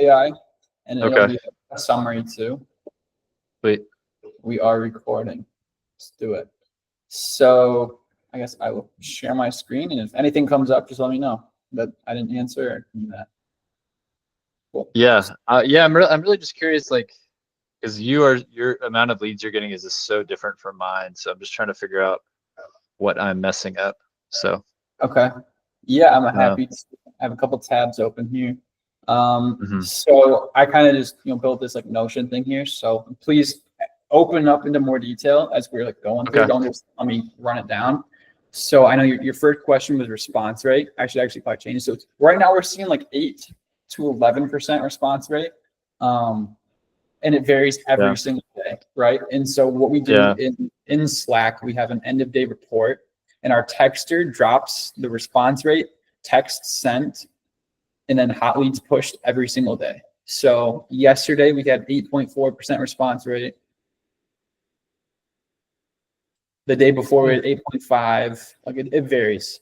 AI, and it'll Okay. be a summary too. Wait. We are recording. Let's do it. So I guess I will share my screen, and if anything comes up, just let me know that I didn't answer or that. Cool. Yeah. Yeah. I'm really just curious, like, because your amount of leads you're getting is just so different from mine. So I'm just trying to figure out what I'm messing up. So. Okay. Yeah, I'm happy to have a couple tabs open here. So I kind of just built this like Notion thing here. So please open up into more detail as we're like going through. Okay. Don't just let me run it down. So I know your first question was response rate. I should actually probably change it. So it's, right now we're seeing like 8 to 11% response rate. And it varies every single day, right? And so what we do in Slack, we have an end of day report, and our texter drops the response rate, text sent, and then hot leads pushed every single day. So yesterday we had 8.4% response rate. The day before we had 8.5. Like it varies.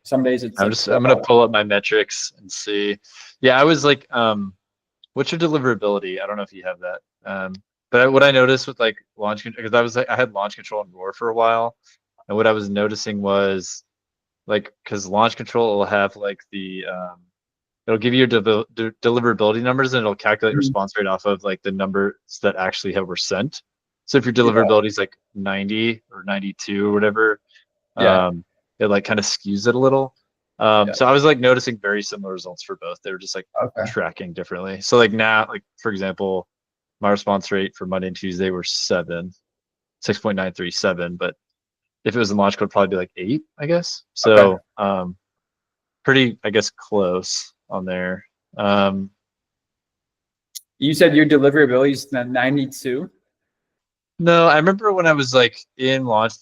Some days it's I'm gonna pull up my metrics and see. Yeah, I was like, what's your deliverability? I don't know if you have that. But what I noticed with like launch control, because I had launch control and Roar for a while, and what I was noticing was like, because launch control will have like the it'll give you your deliverability numbers, and it'll calculate response rate off of like the numbers that actually were sent. So if your deliverability is like 90 or 92 or whatever, it like kind of skews it a little. So I was like noticing very similar results for both. They were just like tracking differently. So like now, like for example, my response rate for Monday and Tuesday were 6.937, but if it was in launch code, probably be like 8, I guess. So pretty, I guess, close on there. You said your deliverability is 92? No, I remember when I was like in launch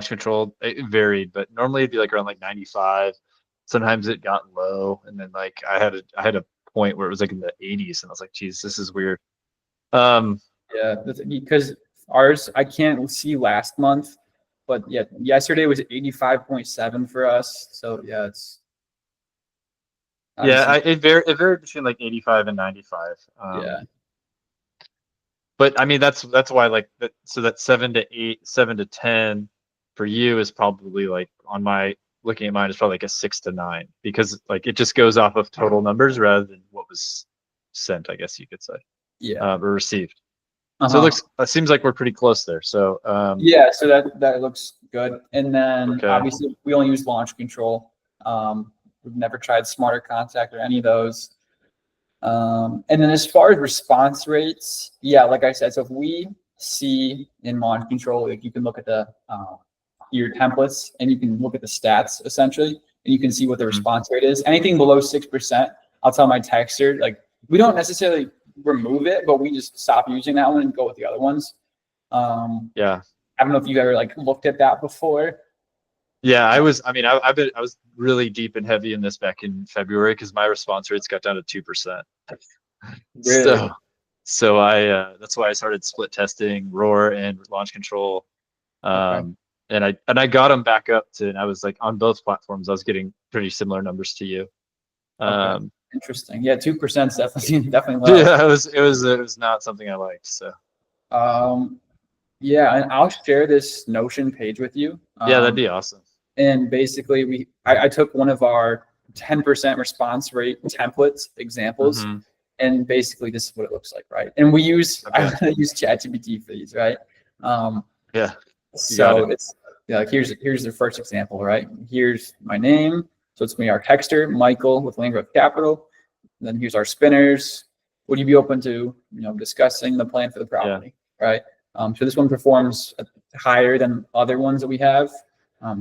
control, it varied, but normally it'd be like around like 95. Sometimes it got low, and then like I had a point where it was like in the 80s, and I was like, geez, this is weird. Yeah, because ours, I can't see last month, but yeah, yesterday was 85.7 for us. So yeah, it's it varied between like 85 and 95. But I mean that's why like that, so that 7 to 8, 7 to 10 for you is probably like looking at mine is probably like a 6 to 9, because like it just goes off of total numbers rather than what was sent, I guess you could say. Or received. So it seems like we're pretty close there. So yeah, so that looks good. And then obviously we only use launch control. We've never tried Smarter Contact or any of those. And then as far as response rates, yeah, like I said, so if we see in launch control, like you can look at the your templates and you can look at the stats essentially, and you can see what the response rate is. Anything below 6%, I'll tell my texter, like we don't necessarily remove it, but we just stop using that one and go with the other ones. I don't know if you ever like looked at that before. Yeah, I was really deep and heavy in this back in February because my response rates got down to 2%. Really? So I that's why I started split testing Roar and launch control. And I got them back up to, and I was like on both platforms, I was getting pretty similar numbers to you. Interesting. Yeah, 2% is definitely low. Yeah, it was not something I liked. So yeah, and I'll share this Notion page with you. Yeah, that'd be awesome. And basically I took one of our 10% response rate templates examples, and basically this is what it looks like, right? And I use ChatGPT for these, right? So it's like here's the first example, right? Here's my name. So it's me, our texter, Michael with Land Growth Capital. And then here's our spinners. Would you be open to discussing the plan for the property, right? So this one performs higher than other ones that we have.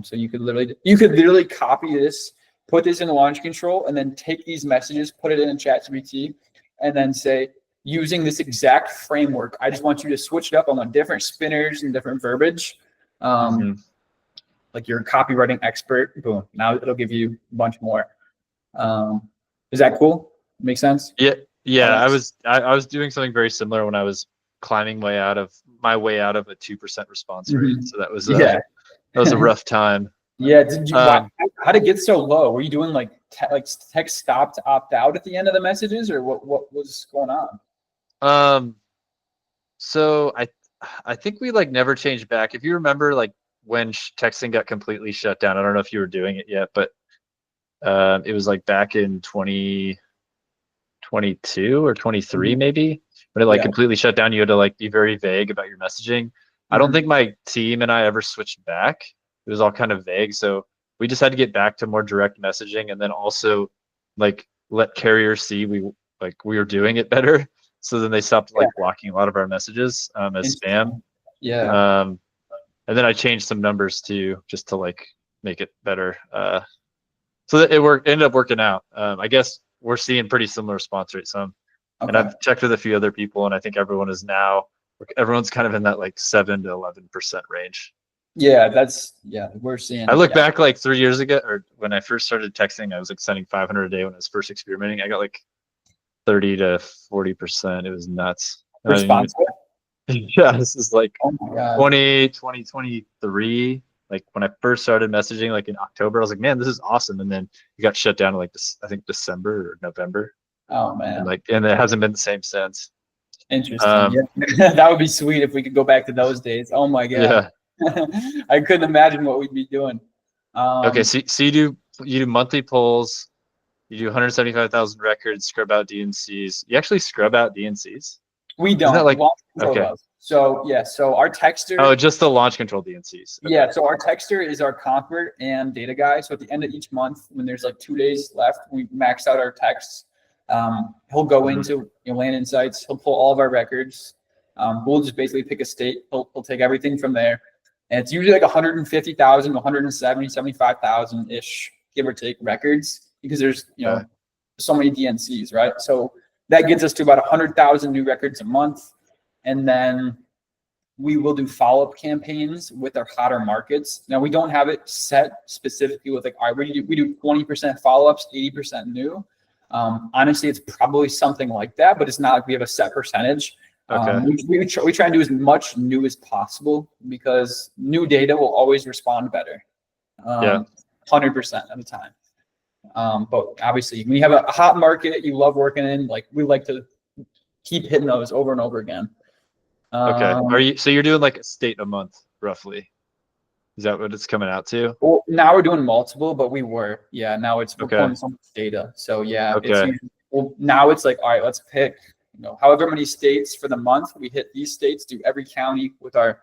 So you could literally copy this, put this in launch control, and then take these messages, put it in ChatGPT, and then say, using this exact framework, I just want you to switch it up on the different spinners and different verbiage. Like you're a copywriting expert, boom. Now it'll give you a bunch more. Is that cool? Make sense? Yeah. I was doing something very similar when I was climbing my way out of a 2% response rate. So that was that was a rough time. Yeah. How did it get so low? Were you doing like text stopped to opt out at the end of the messages, or what was going on? So I think we like never changed back. If you remember, like when texting got completely shut down, I don't know if you were doing it yet, but it was like back in 2022 or 23 maybe, when it like completely shut down. You had to like be very vague about your messaging. I don't think my team and I ever switched back. It was all kind of vague, so we just had to get back to more direct messaging, and then also like let carriers see we were doing it better. So then they stopped like blocking a lot of our messages as spam. Yeah. And then I changed some numbers too, just to like make it better. So that ended up working out. I guess we're seeing pretty similar response rates. And I've checked with a few other people, and I think everyone's kind of in that like 7 to 11% range. Yeah, we're seeing. I look back like 3 years ago, or when I first started texting, I was like sending 500 a day when I was first experimenting. I got like 30 to 40%. It was nuts. Response. Yeah, this is like oh my God. 2023. Like when I first started messaging, like in October, I was like, man, this is awesome. And then it got shut down like this, I think December or November. Oh man. And it hasn't been the same since. Interesting. Yeah. That would be sweet if we could go back to those days. Oh my God. Yeah. I couldn't imagine what we'd be doing. Okay, so you do monthly polls, you do 175,000 records, scrub out DNCs. You actually scrub out DNCs? We don't. Isn't that like okay? So our texter. Oh, just the launch control DNCs. Okay. Yeah. So our texter is our convert and data guy. So at the end of each month, when there's like 2 days left, we max out our texts. He'll go into land insights. He'll pull all of our records. We'll just basically pick a state. He'll take everything from there. And it's usually like 150,000, 170, 75,000 ish, give or take, records, because there's so many DNCs, right? So that gets us to about 100,000 new records a month, and then we will do follow-up campaigns with our hotter markets. Now we don't have it set specifically with like, all right, we do 20% follow-ups, 80% new. Honestly, it's probably something like that, but it's not like we have a set percentage. Okay. We try and do as much new as possible, because new data will always respond better. 100% of the time. But obviously, when you have a hot market you love working in, like we like to keep hitting those over and over again. Okay. You're doing like a state a month roughly? Is that what it's coming out to? Well, now we're doing multiple, but we were. Yeah, now we're pulling some data. So yeah, okay. Now it's like, all right, let's pick however many states for the month. We hit these states, do every county with our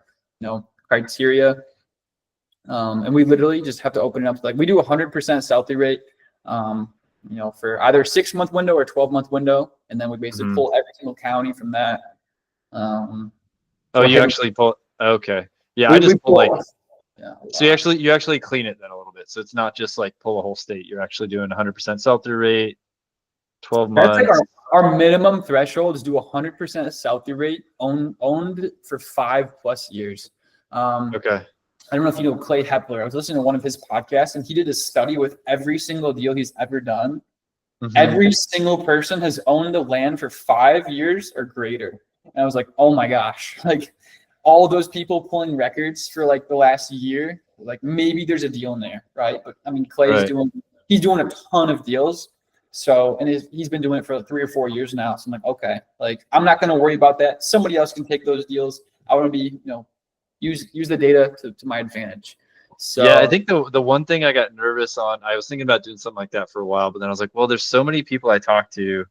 criteria. And we literally just have to open it up. Like we do 100% sell-through rate, for either a 6-month window or 12-month window. And then we basically pull every single county from that. You actually pull. Okay. Yeah. I just pull like, so you actually clean it then a little bit. So it's not just like pull a whole state. You're actually doing 100% sell-through rate, 12 months. That's like our minimum threshold is do 100% sell-through rate owned for 5+ years. Okay. I don't know if you know Clay Hepler. I was listening to one of his podcasts, and he did a study with every single deal he's ever done. Every single person has owned the land for 5 years or greater. And I was like, oh my gosh, like all of those people pulling records for like the last year, like maybe there's a deal in there, right? But I mean, Clay's he's doing a ton of deals. So, and he's been doing it for 3 or 4 years now. So I'm like, okay, like I'm not going to worry about that. Somebody else can take those deals. I want to be, use the data to my advantage. So yeah, I think the one thing I got nervous on, I was thinking about doing something like that for a while, but then I was like, well, there's so many people I talk to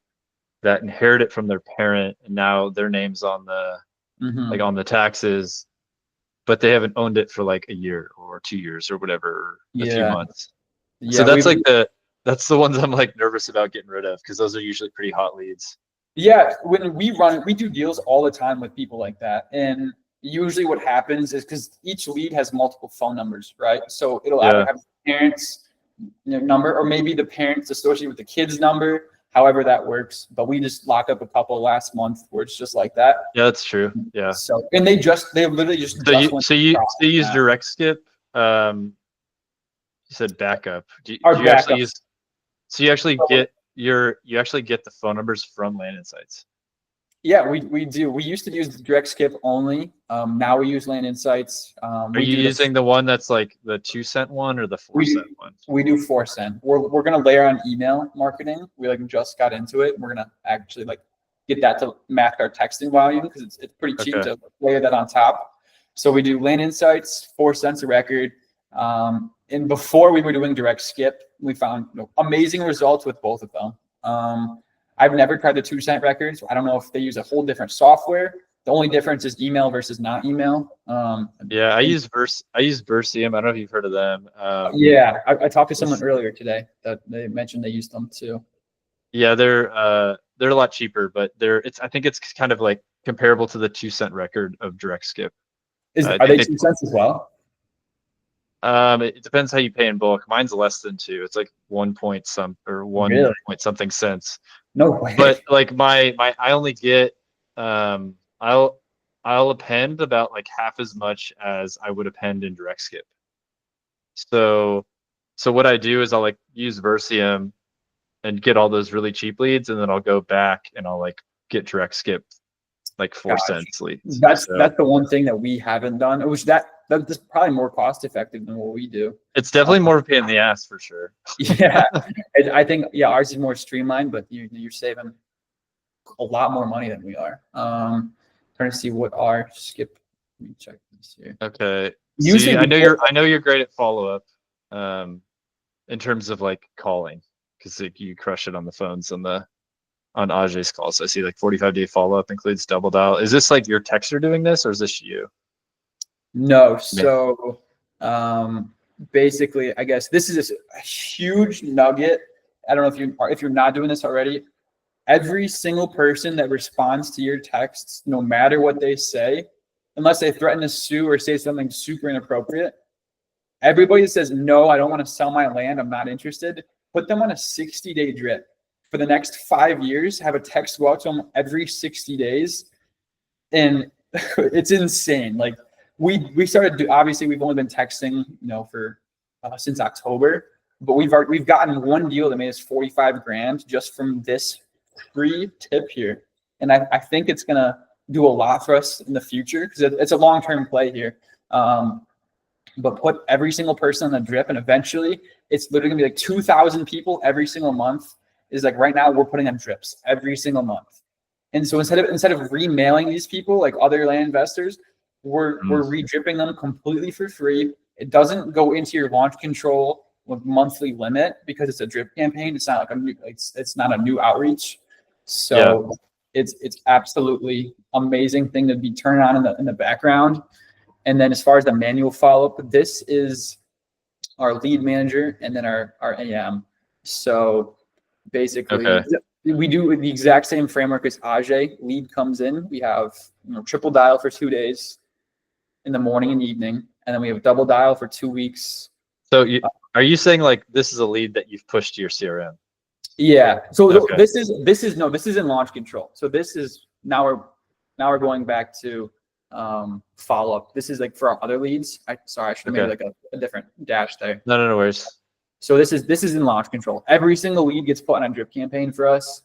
that inherit it from their parent, and now their name's on the like on the taxes, but they haven't owned it for like a year or 2 years or whatever, a few months. So that's like that's the ones I'm like nervous about getting rid of, because those are usually pretty hot leads. Yeah, when we do deals all the time with people like that, and usually what happens is because each lead has multiple phone numbers, right? So it'll either have the parents' number, or maybe the parents associated with the kid's number, however that works. But we just locked up a couple last month where it's just like that. Yeah, that's true. Yeah. So and they literally just you use direct skip. You said backup. Do you actually use? So you actually get the phone numbers from Land Insights. Yeah, we do. We used to use direct skip only. Now we use Land Insights. Are you using the one that's like the 2 cent one or the 4 cent one? We do 4 cent. We're gonna layer on email marketing. We like just got into it. We're gonna actually like get that to match our texting volume because it's pretty cheap to layer that on top. So we do Land Insights, 4 cents a record. And before we were doing direct skip, we found amazing results with both of them. I've never tried the 2 cent records. I don't know if they use a whole different software. The only difference is email versus not email. Yeah, I use Versium. I don't know if you've heard of them. Yeah, I talked to someone earlier today that they mentioned they used them too. Yeah, they're a lot cheaper, but I think it's kind of like comparable to the 2 cent record of direct skip. Are they 2 cents as well? It depends how you pay in bulk. Mine's less than 2. It's like 1 point point something cents. No way. But like I only get I'll append about like half as much as I would append in direct skip. So what I do is I'll like use Versium and get all those really cheap leads, and then I'll go back and I'll like get direct skip like 4 cents leads. That's the one thing that we haven't done. Which that's probably more cost effective than what we do. It's definitely more of a pain in the ass for sure. Yeah, I think ours is more streamlined, but you're saving a lot more money than we are. Trying to see what our skip. Let me check this here. Okay. See, I know you're great at follow up, in terms of like calling, because like, you crush it on the phones on Ajay's calls. So I see like 45-day follow up includes double dial. Is this like your texter doing this, or is this you? No. So basically, I guess this is a huge nugget. I don't know if you're not doing this already. Every single person that responds to your texts, no matter what they say, unless they threaten to sue or say something super inappropriate, everybody that says, no, I don't want to sell my land, I'm not interested, put them on a 60-day drip. For the next 5 years, have a text go out to them every 60 days. And it's insane. Like we started obviously we've only been texting, for since October, but we've gotten one deal that made us 45 grand just from this free tip here. And I think it's gonna do a lot for us in the future because it's a long-term play here. But put every single person on the drip, and eventually it's literally gonna be like 2,000 people every single month. Is like right now we're putting on drips every single month. And so instead of remailing these people like other land investors, we're re-dripping them completely for free. It doesn't go into your launch control with monthly limit because it's a drip campaign. It's not like it's not a new outreach. So it's absolutely amazing thing to be turning on in the background. And then as far as the manual follow-up, this is our lead manager and then our AM. So basically we do the exact same framework as Ajay. Lead comes in, we have triple dial for 2 days in the morning and evening, and then we have double dial for 2 weeks. So are you saying like this is a lead that you've pushed to your CRM? Yeah. So this is in launch control. So this is now we're going back to follow up. This is like for our other leads. I should have made like a different dash there. No worries. So this is in launch control. Every single lead gets put on a drip campaign for us.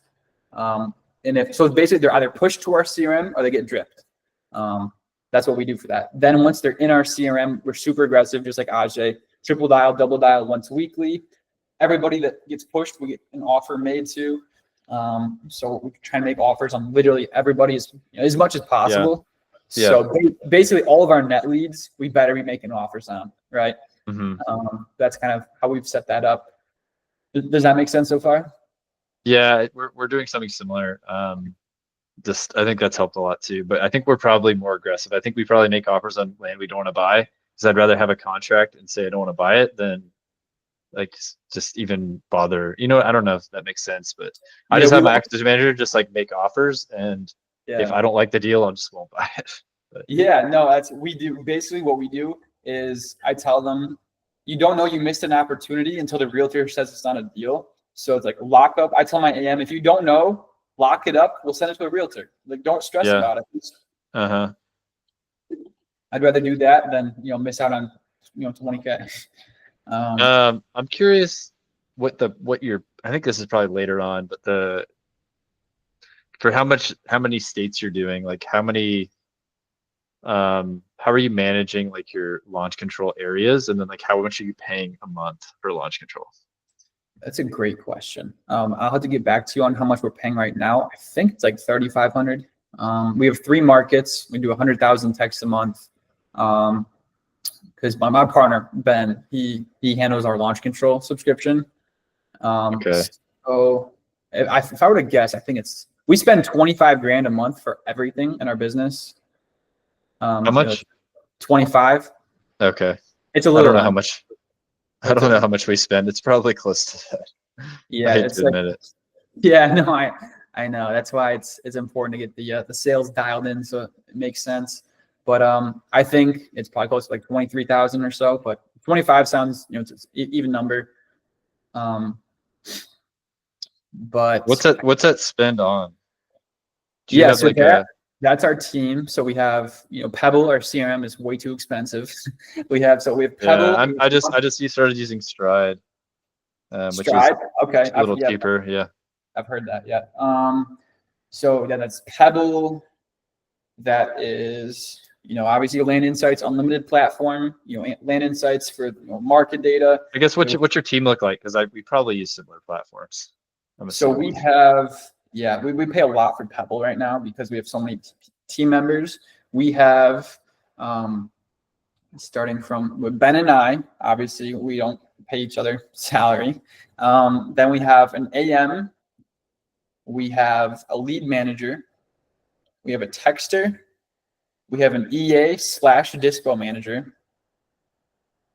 And basically they're either pushed to our CRM or they get dripped. That's what we do for that. Then once they're in our CRM, we're super aggressive, just like Ajay. Triple dial, double dial once weekly. Everybody that gets pushed, we get an offer made to. So we try and make offers on literally everybody as much as possible. Yeah. So basically all of our net leads, we better be making offers on, right? Mm-hmm. That's kind of how we've set that up. Does that make sense so far? Yeah, we're doing something similar. I think that's helped a lot too, but I think we're probably more aggressive. I think we probably make offers on land we don't want to buy because I'd rather have a contract and say I don't want to buy it than like just even bother. I don't know if that makes sense, but I just have my acquisition manager just like make offers, and if I don't like the deal, I just won't buy it. But. Yeah, no, we do. Basically what we do is I tell them, you don't know you missed an opportunity until the realtor says it's not a deal. So it's like lock up. I tell my AM, if you don't know, lock it up. We'll send it to a realtor. Like, don't stress about it. I'd rather do that than miss out on 20K. I'm curious what your. I think this is probably later on, but for how many states you're doing, like how are you managing like your launch control areas, and then like how much are you paying a month for launch control? That's a great question. I'll have to get back to you on how much we're paying right now. I think it's like 3,500. We have 3 markets. We do 100,000 texts a month. Because my partner Ben, he handles our launch control subscription. Okay. So if I were to guess, I think we spend 25 grand a month for everything in our business. How much? 25. Okay. It's a I little. don't know how much. I don't know how much we spend. It's probably close to that. Yeah, I hate to admit it. Yeah, no, I know. That's why it's important to get the sales dialed in so it makes sense. But I think it's probably close to like 23,000 or so. But 25 sounds, it's an even number. But What's that spend on? Do you have so like that's our team. So we have, Pebble, our CRM is way too expensive. we have Pebble. Yeah, I just started using Stride, which is okay, a little cheaper. Yeah, I've heard that. Yeah. So yeah, that's Pebble. That is, obviously Land Insights Unlimited platform. Land Insights for market data. I guess what's your team look like? Because we probably use similar platforms. So we have. Yeah, we pay a lot for Pebble right now because we have so many team members. We have, starting from with Ben and I, obviously we don't pay each other salary. Then we have an AM. We have a lead manager. We have a texter. We have an EA/dispo manager.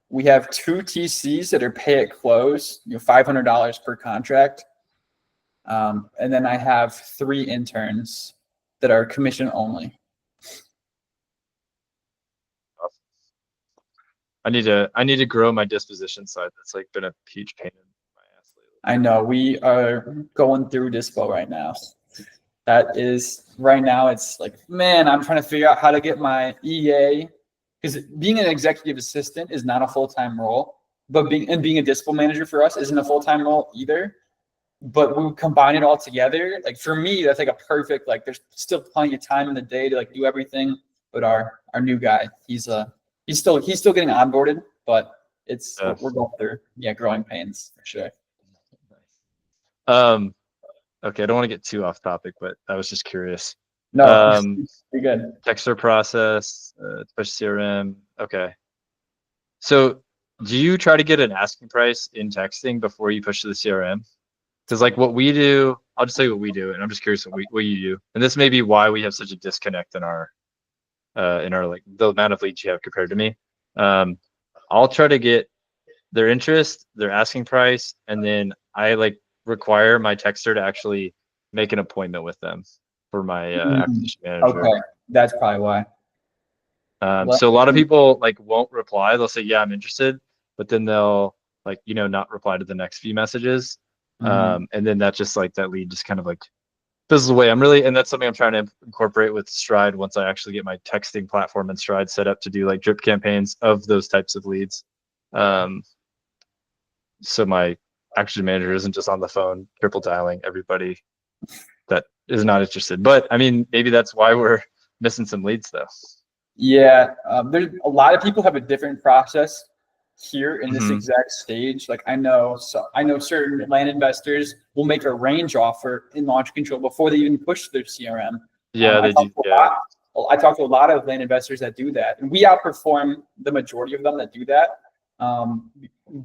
We have 2 TCs that are pay at close, $500 per contract. And then I have 3 interns that are commission only. I need to grow my disposition side. That's like been a huge pain in my ass lately. I know we are going through dispo right now. That is right now. It's like, man, I'm trying to figure out how to get my EA, because being an executive assistant is not a full-time role, but being a dispo manager for us isn't a full-time role either. But we combine it all together. Like for me, that's like a perfect, like there's still plenty of time in the day to like do everything. But our new guy, he's still getting onboarded, but we're going through growing pains for sure. Okay, I don't want to get too off topic, but I was just curious. No, you're good. Texter process, push CRM. Okay. So do you try to get an asking price in texting before you push to the CRM? Because like what we do, I'll just tell you what we do, and I'm just curious what you do. And this may be why we have such a disconnect in our like the amount of leads you have compared to me. I'll try to get their interest, their asking price, and then I like require my texter to actually make an appointment with them for my acquisition manager. Okay, that's probably why. So a lot of people like won't reply. They'll say, "Yeah, I'm interested," but then they'll like not reply to the next few messages. And then that just like that lead just kind of like fizzles away. And that's something I'm trying to incorporate with Stride once I actually get my texting platform and Stride set up to do like drip campaigns of those types of leads. So my acquisition manager isn't just on the phone triple dialing everybody that is not interested. But I mean, maybe that's why we're missing some leads though. Yeah, there's a lot of people have a different process here in this exact stage. Like I know certain land investors will make a range offer in launch control before they even push their CRM. Yeah, they do. Yeah. I talk to a lot of land investors that do that, and we outperform the majority of them that do that.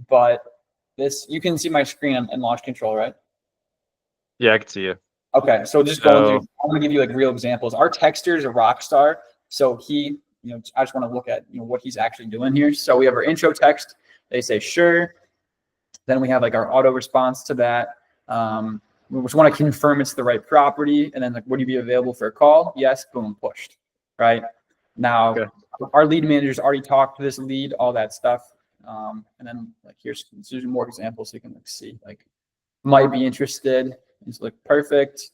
But you can see my screen in launch control, right? Yeah, I can see you. Okay, so just going through, I'm gonna give you like real examples. Our texter is a rock star, so he. I just want to look at what he's actually doing here. So we have our intro text. They say sure. Then we have like our auto response to that. We just want to confirm it's the right property, and then like, would you be available for a call? Yes. Boom, pushed. Right now, our lead manager's already talked to this lead, all that stuff. And then like here's more examples so you can like see like might be interested. It's like perfect.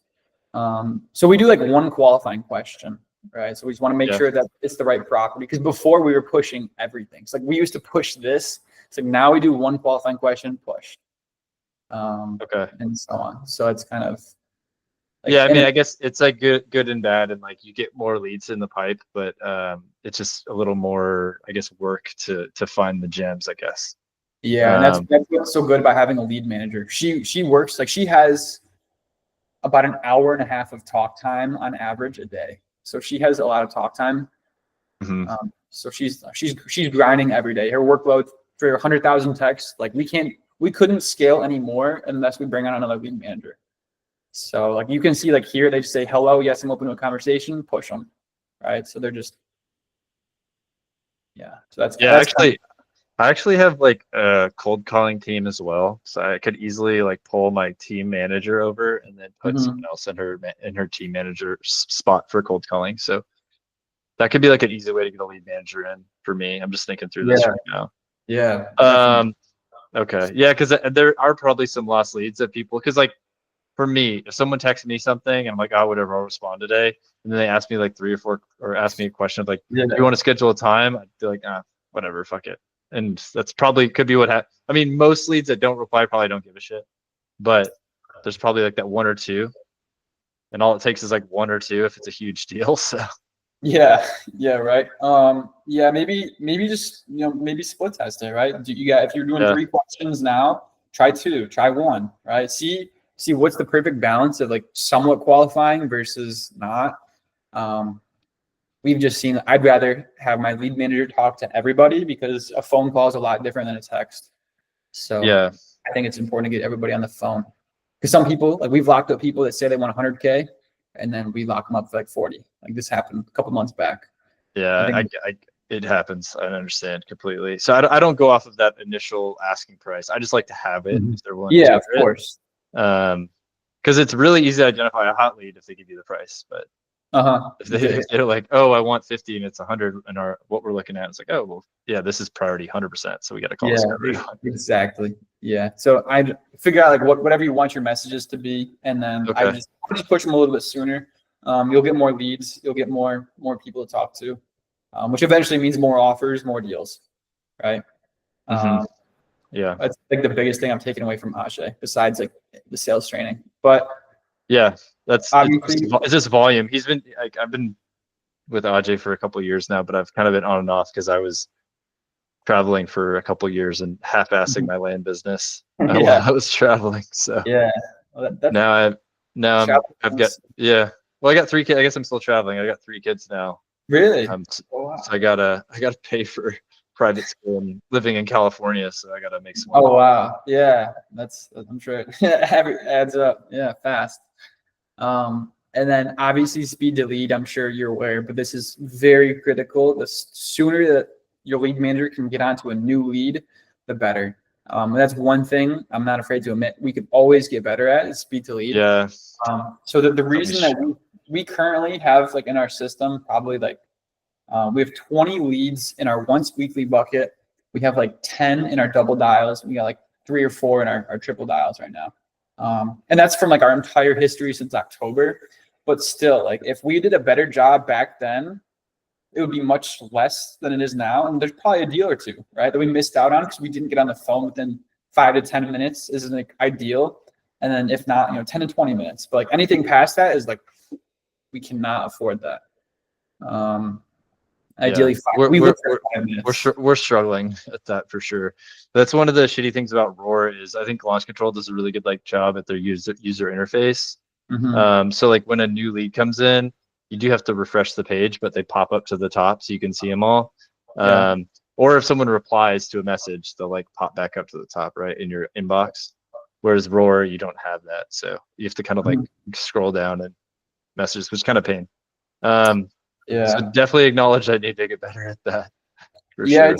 So we do like one qualifying question. Right. So we just want to make sure that it's the right property, because before we were pushing everything. It's like we used to push this. It's like now we do one qualifying question, push. And so on. So it's kind of Like, yeah, I mean, I guess it's like good and bad, and like you get more leads in the pipe, but it's just a little more, I guess, work to find the gems, I guess. Yeah, and that's what's so good about having a lead manager. She works like she has about an hour and a half of talk time on average a day. So she has a lot of talk time. Mhm. So she's grinding every day. Her workload for 100,000 texts, like we couldn't scale anymore unless we bring on another lead manager. So like you can see like here they just say hello, yes, I'm open to a conversation, push them, right? So they're just So that's I actually have like a cold calling team as well, so I could easily like pull my team manager over and then put someone else in her team manager spot for cold calling. So that could be like an easy way to get a lead manager in for me. I'm just thinking through this right now. Yeah. Okay. Yeah, because there are probably some lost leads that people, because like for me, if someone texts me something and I'm like, oh, whatever, I'll respond today, and then they ask me like 3 or 4 or ask me a question of like, do you want to schedule a time? I'd be like, whatever, fuck it. And that's probably could be what happened. I mean, most leads that don't reply probably don't give a shit, but there's probably like that 1 or 2, and all it takes is like 1 or 2 if it's a huge deal. So yeah, right. Maybe just maybe split test it, right? If you're doing 3 questions now, try 2, try 1, right? See what's the perfect balance of like somewhat qualifying versus not. We've just seen, I'd rather have my lead manager talk to everybody because a phone call is a lot different than a text. So I think it's important to get everybody on the phone, because some people, like we've locked up people that say they want 100K and then we lock them up for like 40. Like this happened a couple months back. Yeah, it happens. I understand completely. So I don't go off of that initial asking price. I just like to have it if they're willing to Yeah, of course. Because it's really easy to identify a hot lead if they give you the price. But if they're like, oh, I want 50 and it's 100, and what we're looking at, it's like, oh, well, yeah, this is priority 100%. So we got to call this guy. Exactly. Yeah. So I figure out like whatever you want your messages to be, and then I just push them a little bit sooner. You'll get more leads. You'll get more people to talk to, which eventually means more offers, more deals, right? Yeah. That's like the biggest thing I'm taking away from Ajay, besides like the sales training. But yeah, it's just volume. He's been like, I've been with Ajay for a couple of years now, but I've kind of been on and off because I was traveling for a couple of years and half-assing my land business while I was traveling. So well, now I've got well, I got 3 kids. I guess I'm still traveling. I got 3 kids now. Really? So I gotta pay for private school and living in California, so I gotta make some. Oh wow, yeah, I'm sure it adds up. Yeah, fast. And then obviously speed to lead, I'm sure you're aware, but this is very critical. The sooner that your lead manager can get onto a new lead, the better. That's one thing I'm not afraid to admit we could always get better at is speed to lead. Yeah. So the reason that we currently have like in our system, probably like we have 20 leads in our once weekly bucket. We have like 10 in our double dials. We got like 3 or 4 in our triple dials right now. And that's from like our entire history since October. But still, like if we did a better job back then, it would be much less than it is now. And there's probably a deal or 2, right, that we missed out on because we didn't get on the phone within 5 to 10 minutes isn't like ideal. And then if not, 10 to 20 minutes. But like anything past that is like, we cannot afford that. Ideally, 5 minutes. We're struggling at that for sure. That's one of the shitty things about Roar is I think Launch Control does a really good job at their user interface. So like when a new lead comes in, you do have to refresh the page, but they pop up to the top so you can see them all. Or if someone replies to a message, they'll like pop back up to the top right in your inbox. Whereas Roar, you don't have that, so you have to kind of like scroll down and messages, which is kind of pain. So definitely acknowledge I need to get better at that. Sure.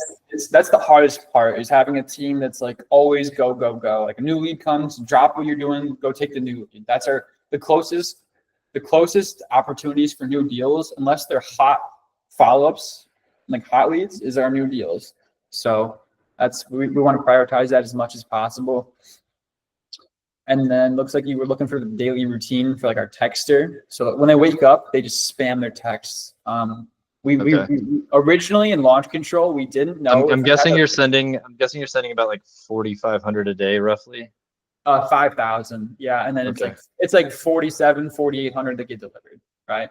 That's the hardest part is having a team that's like always go. Like a new lead comes, drop what you're doing, go take the new lead. That's the closest opportunities for new deals, unless they're hot follow-ups, like hot leads, is our new deals. So we want to prioritize that as much as possible. And then looks like you were looking for the daily routine for like our texter. So when they wake up, they just spam their texts. We originally in Launch Control, we didn't know. I'm guessing you're sending about like 4,500 a day roughly. 5,000. Yeah. And then it's like 4,800 that get delivered. Right.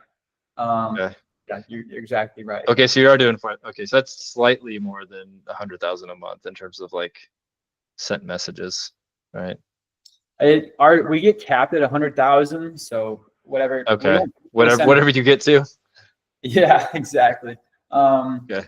Okay. Yeah, you're exactly right. Okay. So you are doing fine. Okay. So that's slightly more than 100,000 a month in terms of like sent messages. Right. We get capped at 100,000. So whatever. Okay. Whatever you get to. Yeah, exactly. Okay.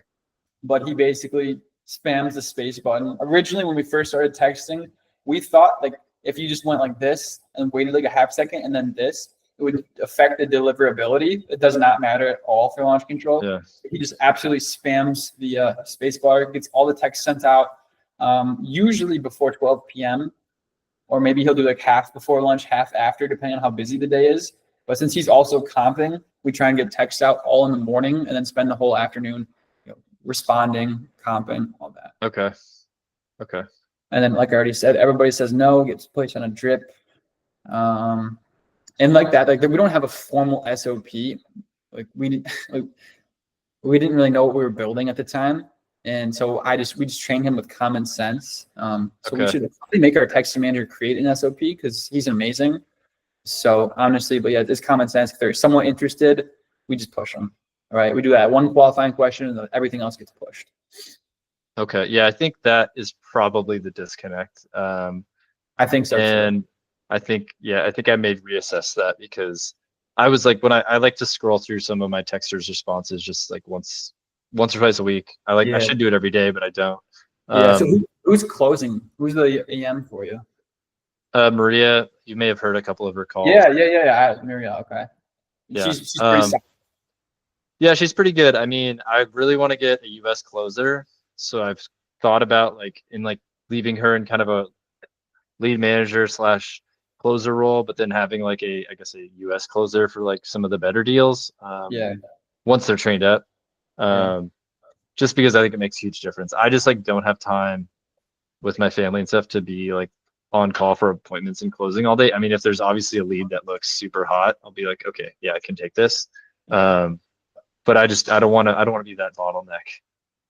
But he basically spams the space button. Originally, when we first started texting, we thought like if you just went like this and waited like a half second and then this, it would affect the deliverability. It does not matter at all for launch control. Yeah. He just absolutely spams the space bar, gets all the text sent out, usually before 12 p.m. Or maybe he'll do like half before lunch, half after, depending on how busy the day is. But since he's also comping, we try and get texts out all in the morning and then spend the whole afternoon, responding, comping, all that. Okay. And then, like I already said, everybody says no, gets placed on a drip. And like that, like we don't have a formal SOP. Like we didn't really know what we were building at the time. And so we just trained him with common sense. We should probably make our text manager create an SOP because he's amazing. So honestly, but yeah, it's common sense. If they're somewhat interested, we just push them. All right. We do that one qualifying question and then everything else gets pushed. Okay. Yeah. I think that is probably the disconnect. I think so. And I think I may reassess that because I was like, when I like to scroll through some of my texters' responses just like once or twice a week. I should do it every day, but I don't. Yeah. So who's closing? Who's the AM for you? Maria, you may have heard a couple of her calls. Yeah. Maria, okay. Yeah. She's pretty solid. Yeah, she's pretty good. I mean, I really want to get a US closer. So I've thought about leaving her in kind of a lead manager / closer role, but then having like a US closer for like some of the better deals. Once they're trained up. Just because I think it makes a huge difference. I just like don't have time with my family and stuff to be like on call for appointments and closing all day. I mean, if there's obviously a lead that looks super hot, I'll be like, okay, yeah, I can take this. But I don't want to be that bottleneck.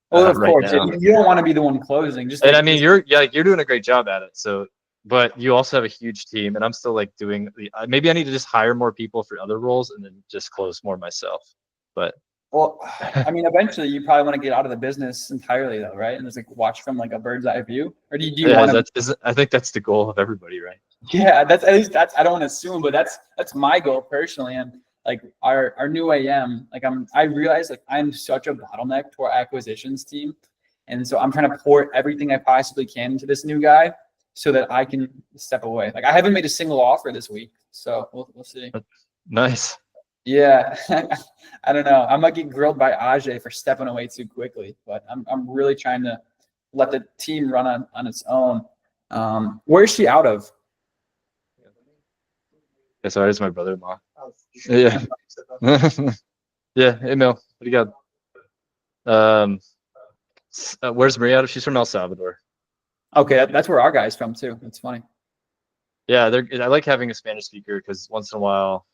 Well, of course, now. You don't want to be the one closing. You're doing a great job at it. So, but you also have a huge team, and I'm still like doing maybe I need to just hire more people for other roles and then just close more myself. But well, I mean, eventually you probably want to get out of the business entirely, though, right? And just like watch from like a bird's eye view, or do you want to? I think that's the goal of everybody, right? Yeah, that's at least I don't want to assume, but that's my goal personally. And like our new AM, like I realize like I'm such a bottleneck to our acquisitions team, and so I'm trying to pour everything I possibly can into this new guy so that I can step away. Like I haven't made a single offer this week, so we'll see. Nice. Yeah, I don't know. I might get grilled by Ajay for stepping away too quickly, but I'm really trying to let the team run on its own. Where is she out of? Yeah, sorry, it's my brother-in-law. Yeah. Yeah. Hey, Mel, what do you got? Where's Maria out of? She's from El Salvador. Okay, that's where our guy's from too. That's funny. Yeah, I like having a Spanish speaker because once in a while,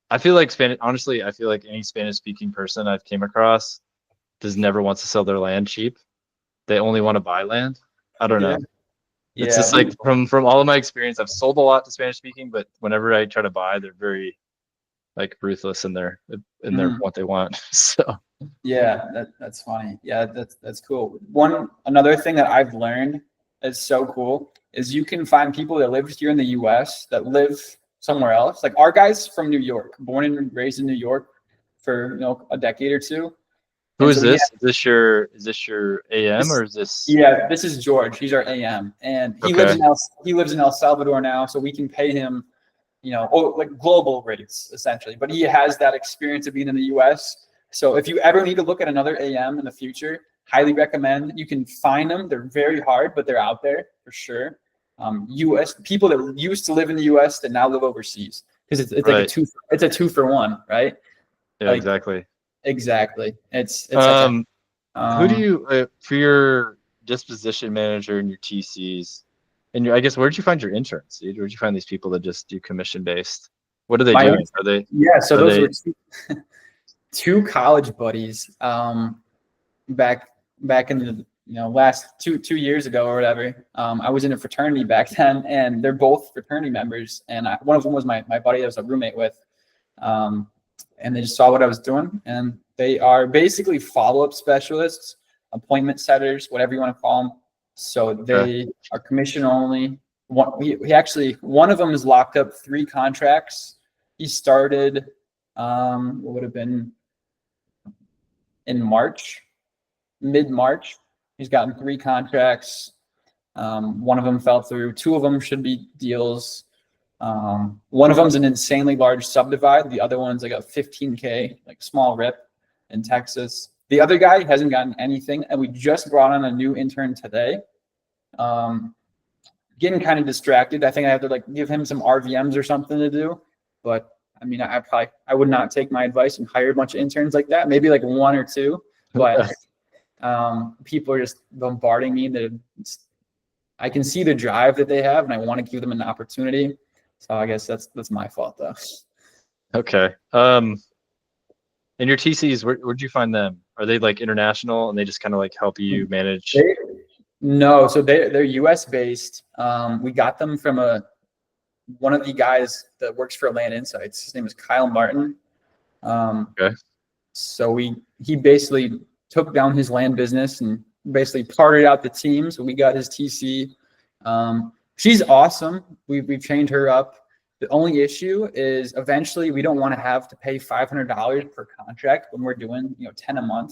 I feel like honestly, I feel like any Spanish-speaking person I've came across just never wants to sell their land cheap. They only want to buy land. I don't know. It's just like from all of my experience, I've sold a lot to Spanish-speaking, but whenever I try to buy, they're very like ruthless in their what they want. So yeah, that's funny. Yeah, that's cool. Another thing that I've learned that's so cool is you can find people that live here in the US that live somewhere else. Like our guy's from New York, born and raised in New York for a decade or two. Who is this? Is this your AM or is this? Yeah, this is George. He's our AM, and he lives in El Salvador now, so we can pay him, like global rates essentially. But he has that experience of being in the US. So if you ever need to look at another AM in the future, highly recommend. You can find them. They're very hard, but they're out there for sure. US people that used to live in the US that now live overseas because it's like a 2-for-1, right? Yeah, like, exactly. It's who do you for your disposition manager and your TCs and I guess where'd you find your interns, dude? Where'd you find these people that just do commission based? What are they doing? Are they those were two college buddies back in last two years ago or whatever, I was in a fraternity back then, and they're both fraternity members. And one of them was my buddy I was a roommate with. And they just saw what I was doing, and they are basically follow-up specialists, appointment setters, whatever you want to call them. So they are commission only. One of them is locked up 3 contracts. He started, what would have been in March, mid-March. He's gotten 3 contracts. One of them fell through. 2 of them should be deals. One of them's an insanely large subdivide. The other one's like a 15K, like small rip in Texas. The other guy hasn't gotten anything, and we just brought on a new intern today. Getting kind of distracted. I think I have to like give him some RVMs or something to do. But I mean, I would not take my advice and hire a bunch of interns like that. Maybe like 1 or 2, but people are just bombarding me. I can see the drive that they have, and I want to give them an opportunity. So I guess that's my fault though. Okay. And your TCs, where'd you find them? Are they like international and they just kind of like help you manage? No, so they're US based. We got them from one of the guys that works for Land Insights. His name is Kyle Martin. Okay. So he basically took down his land business and basically parted out the team. So we got his TC. She's awesome. We've trained her up. The only issue is eventually we don't want to have to pay $500 per contract when we're doing 10 a month,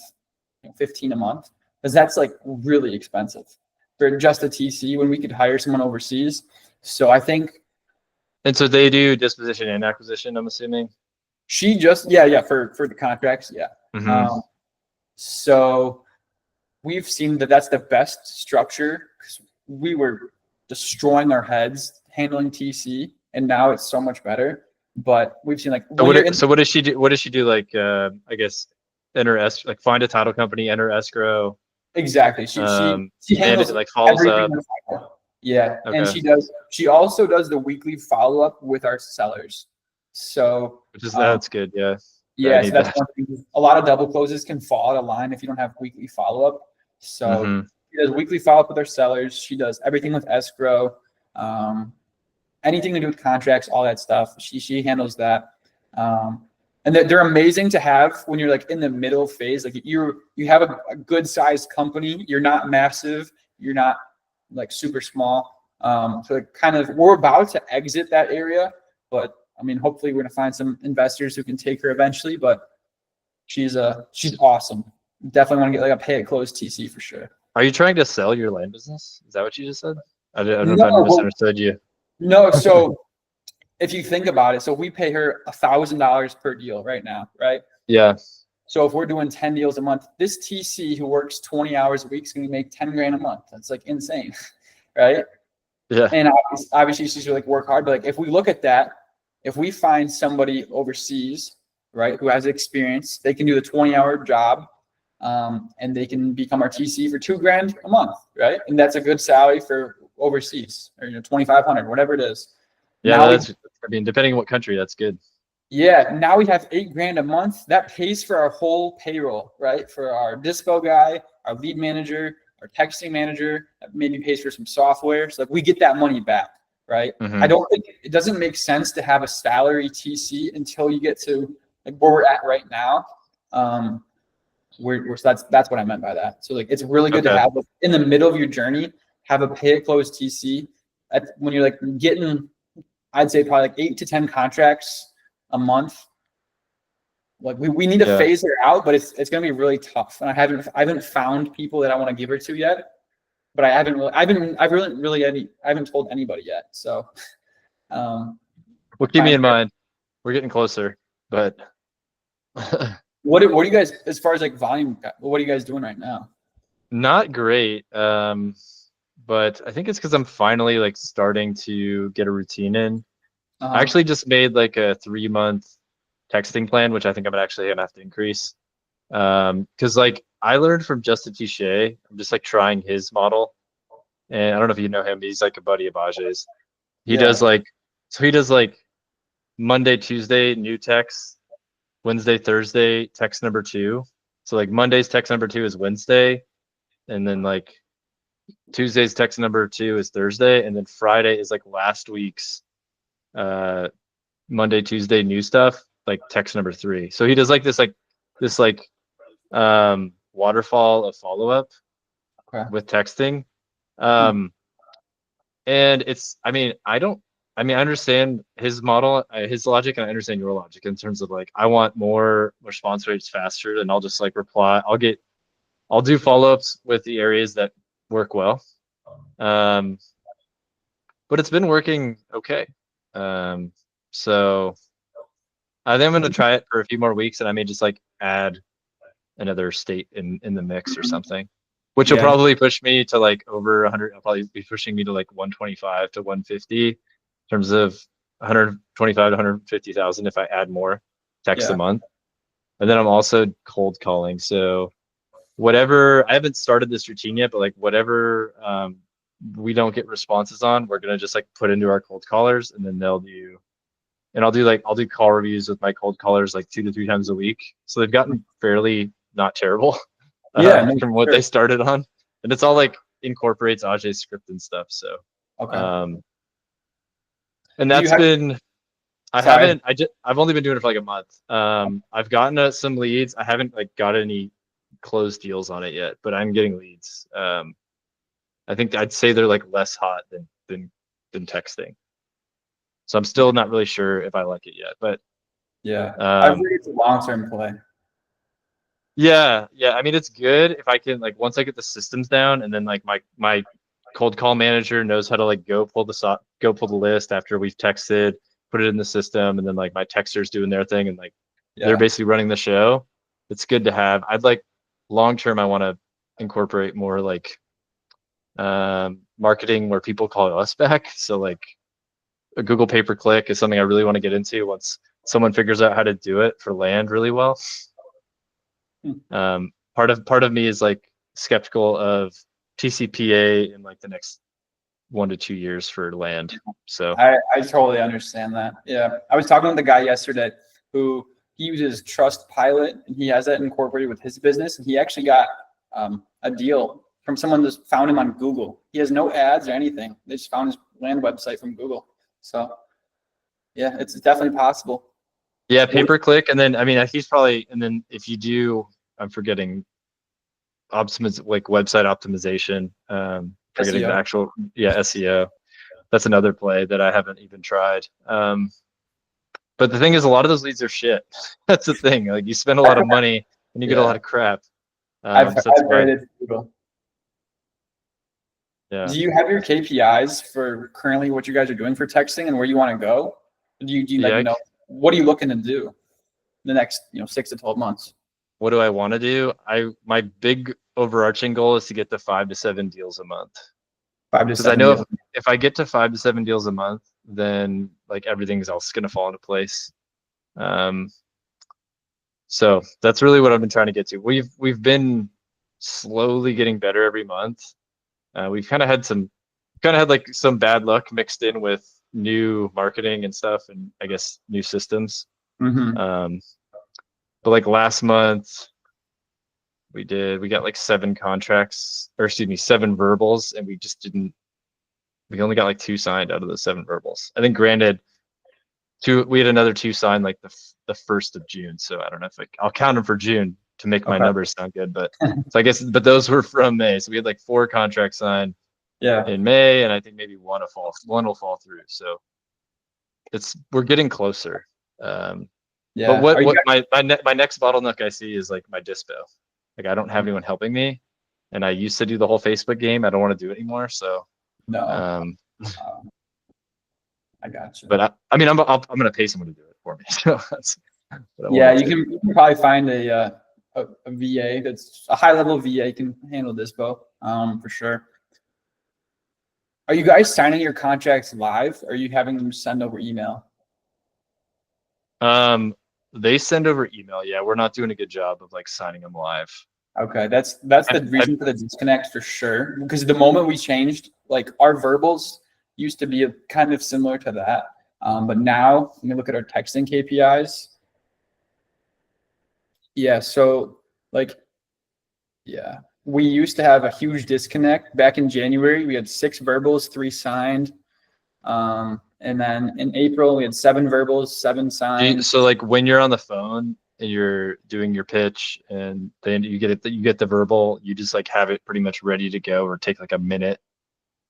15 a month, because that's like really expensive for just a TC when we could hire someone overseas. So I think. And so they do disposition and acquisition, I'm assuming. She just for the contracts, yeah. Mm-hmm. So we've seen that's the best structure because we were destroying our heads handling TC, and now it's so much better. But we've seen like so what does she do? What does she do? Like I guess enter like find a title company, enter escrow. Exactly. She handles it like follows up. Yeah, okay. And she also does the weekly follow up with our sellers. So that's good. Yeah. Yeah, so that's one thing. A lot of double closes can fall out of line if you don't have weekly follow up. So she does weekly follow up with our sellers. She does everything with escrow, anything to do with contracts, all that stuff. She handles that. And they're amazing to have when you're like in the middle phase. Like you have a good sized company. You're not massive. You're not like super small. So kind of we're about to exit that area, but I mean, hopefully we're gonna find some investors who can take her eventually. But she's awesome. Definitely want to get like a pay at close TC for sure. Are you trying to sell your land business? Is that what you just said? I don't know if I misunderstood you. No, so if you think about it, so we pay her $1,000 per deal right now, right? Yeah. So if we're doing 10 deals a month, this TC who works 20 hours a week is gonna make 10 grand a month. That's like insane, right? Yeah. And obviously she's like work hard, but like if we look at that, if we find somebody overseas, right, who has experience, they can do the 20-hour job, and they can become our TC for $2 grand a month, right? And that's a good salary for overseas, or 2,500, whatever it is. Yeah, depending on what country, that's good. Yeah, now we have $8 grand a month. That pays for our whole payroll, right? For our dispo guy, our lead manager, our texting manager, that maybe pays for some software. So like we get that money back. Right. I don't think it doesn't make sense to have a salary TC until you get to like where we're at right now. So that's what I meant by that. So like it's really good to have in the middle of your journey, have a pay at close TC. When you're like getting, I'd say probably like 8 to 10 contracts a month. Like we need to phase her out, but it's gonna be really tough. And I haven't found people that I want to give her to yet. But I haven't told anybody yet. So, well, keep me in mind. We're getting closer, but what are you guys, as far as like volume, what are you guys doing right now? Not great. But I think it's because I'm finally like starting to get a routine in. I actually just made like a 3-month texting plan, which I think I'm actually gonna have to increase. Because like I learned from Justin Tichet. I'm just like trying his model, and I don't know if you know him. He's like a buddy of Ajay's. He does like Monday, Tuesday new text, Wednesday, Thursday text number 2. So like Monday's text number 2 is Wednesday, and then like Tuesday's text number 2 is Thursday, and then Friday is like last week's Monday, Tuesday new stuff, like text number 3. So he does like this waterfall of follow-up with texting. And it's, I understand his model, his logic, and I understand your logic in terms of like, I want more response rates faster, and I'll just like reply. I'll do follow-ups with the areas that work well. But it's been working okay. So I think I'm going to try it for a few more weeks, and I may just like add another state in the mix or something, which will probably push me to like over 100. I'll probably be pushing me to like 125 to 150 in terms of 125 to 150,000 if I add more text a month. And then I'm also cold calling. So whatever, I haven't started this routine yet, but like whatever we don't get responses on, we're going to just like put into our cold callers, and then I'll do call reviews with my cold callers like 2 to 3 times a week. So they've gotten fairly not terrible from what they started on. And it's all like incorporates Ajay's script and stuff. So, and that's I've only been doing it for like a month. I've gotten some leads. I haven't like got any closed deals on it yet, but I'm getting leads. I think I'd say they're like less hot than texting. So I'm still not really sure if I like it yet, but I think it's a long-term play. Yeah. I mean, it's good if I can like once I get the systems down, and then like my cold call manager knows how to like go pull the list after we've texted, put it in the system, and then like my texters doing their thing, and like they're basically running the show. It's good to have. I'd like long term. I want to incorporate more like marketing where people call us back. So like a Google pay-per-click is something I really want to get into once someone figures out how to do it for land really well. Part of me is like skeptical of TCPA in like the next 1 to 2 years for land. So I totally understand that. Yeah, I was talking with the guy yesterday who he uses Trustpilot, and he has that incorporated with his business, and he actually got a deal from someone that found him on Google. He has no ads or anything. They just found his land website from Google. So yeah, it's definitely possible. Yeah, pay-per-click, and then I mean he's probably, and then if you do, I'm forgetting like website optimization, forgetting SEO. the actual SEO. That's another play that I haven't even tried. But the thing is, a lot of those leads are shit. That's the thing. Like you spend a lot of money and you get a lot of crap. I've heard it. Yeah. Do you have your KPIs for currently what you guys are doing for texting and where you want to go? Do you know what are you looking to do the next 6 to 12 months? What do I want to do? My big overarching goal is to get to 5 to 7 deals a month. 5 to 7. Because I know if I get to 5 to 7 deals a month, then like everything else is going to fall into place. So that's really what I've been trying to get to. We've been slowly getting better every month. We've kind of had like some bad luck mixed in with new marketing and stuff, and I guess new systems. But like last month we got like 7 contracts, or excuse me, 7 verbals, and we only got like 2 signed out of those 7 verbals. I think granted we had another 2 signed like the 1st of June. So I don't know if I'll count them for June to make my numbers sound good, but so I guess, but those were from May. So we had like 4 contracts signed in May, and I think maybe one will fall through. So we're getting closer. But what my next bottleneck I see is like my dispo. Like I don't have anyone helping me, and I used to do the whole Facebook game. I don't want to do it anymore. So I got you. But I'm gonna pay someone to do it for me. So that's you can probably find a VA that's a high level VA can handle dispo for sure. Are you guys signing your contracts live, or are you having them send over email? They send over email. Yeah, we're not doing a good job of like signing them live. Okay, that's the reason for the disconnect for sure. Because the moment we changed, like our verbals used to be kind of similar to that, but now when you look at our texting KPIs, so like we used to have a huge disconnect back in January. We had 6 verbals, 3 signed. And then in April, we had 7 verbals, 7 signed. So like when you're on the phone and you're doing your pitch and then you get the verbal, you just like have it pretty much ready to go, or take like a minute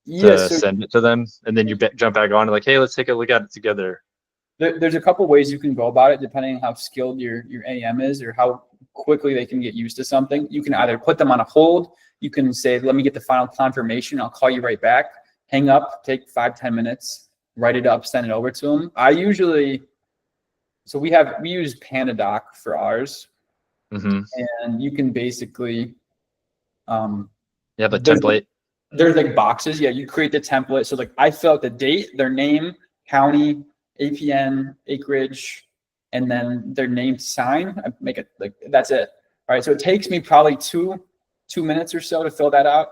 to send it to them, and then you jump back on and like, hey, let's take a look at it together. There's a couple ways you can go about it depending on how skilled your AM is or how quickly they can get used to something. You can either put them on a hold. You can say, let me get the final confirmation. I'll call you right back. Hang up, take 5-10 minutes, write it up, send it over to them. We use PandaDoc for ours. Mm-hmm. And you can basically you have a template. There's like boxes. Yeah, you create the template. So like I fill out the date, their name, county, APN, acreage, and then their name to sign. I make it like that's it. All right. So it takes me probably two minutes or so to fill that out.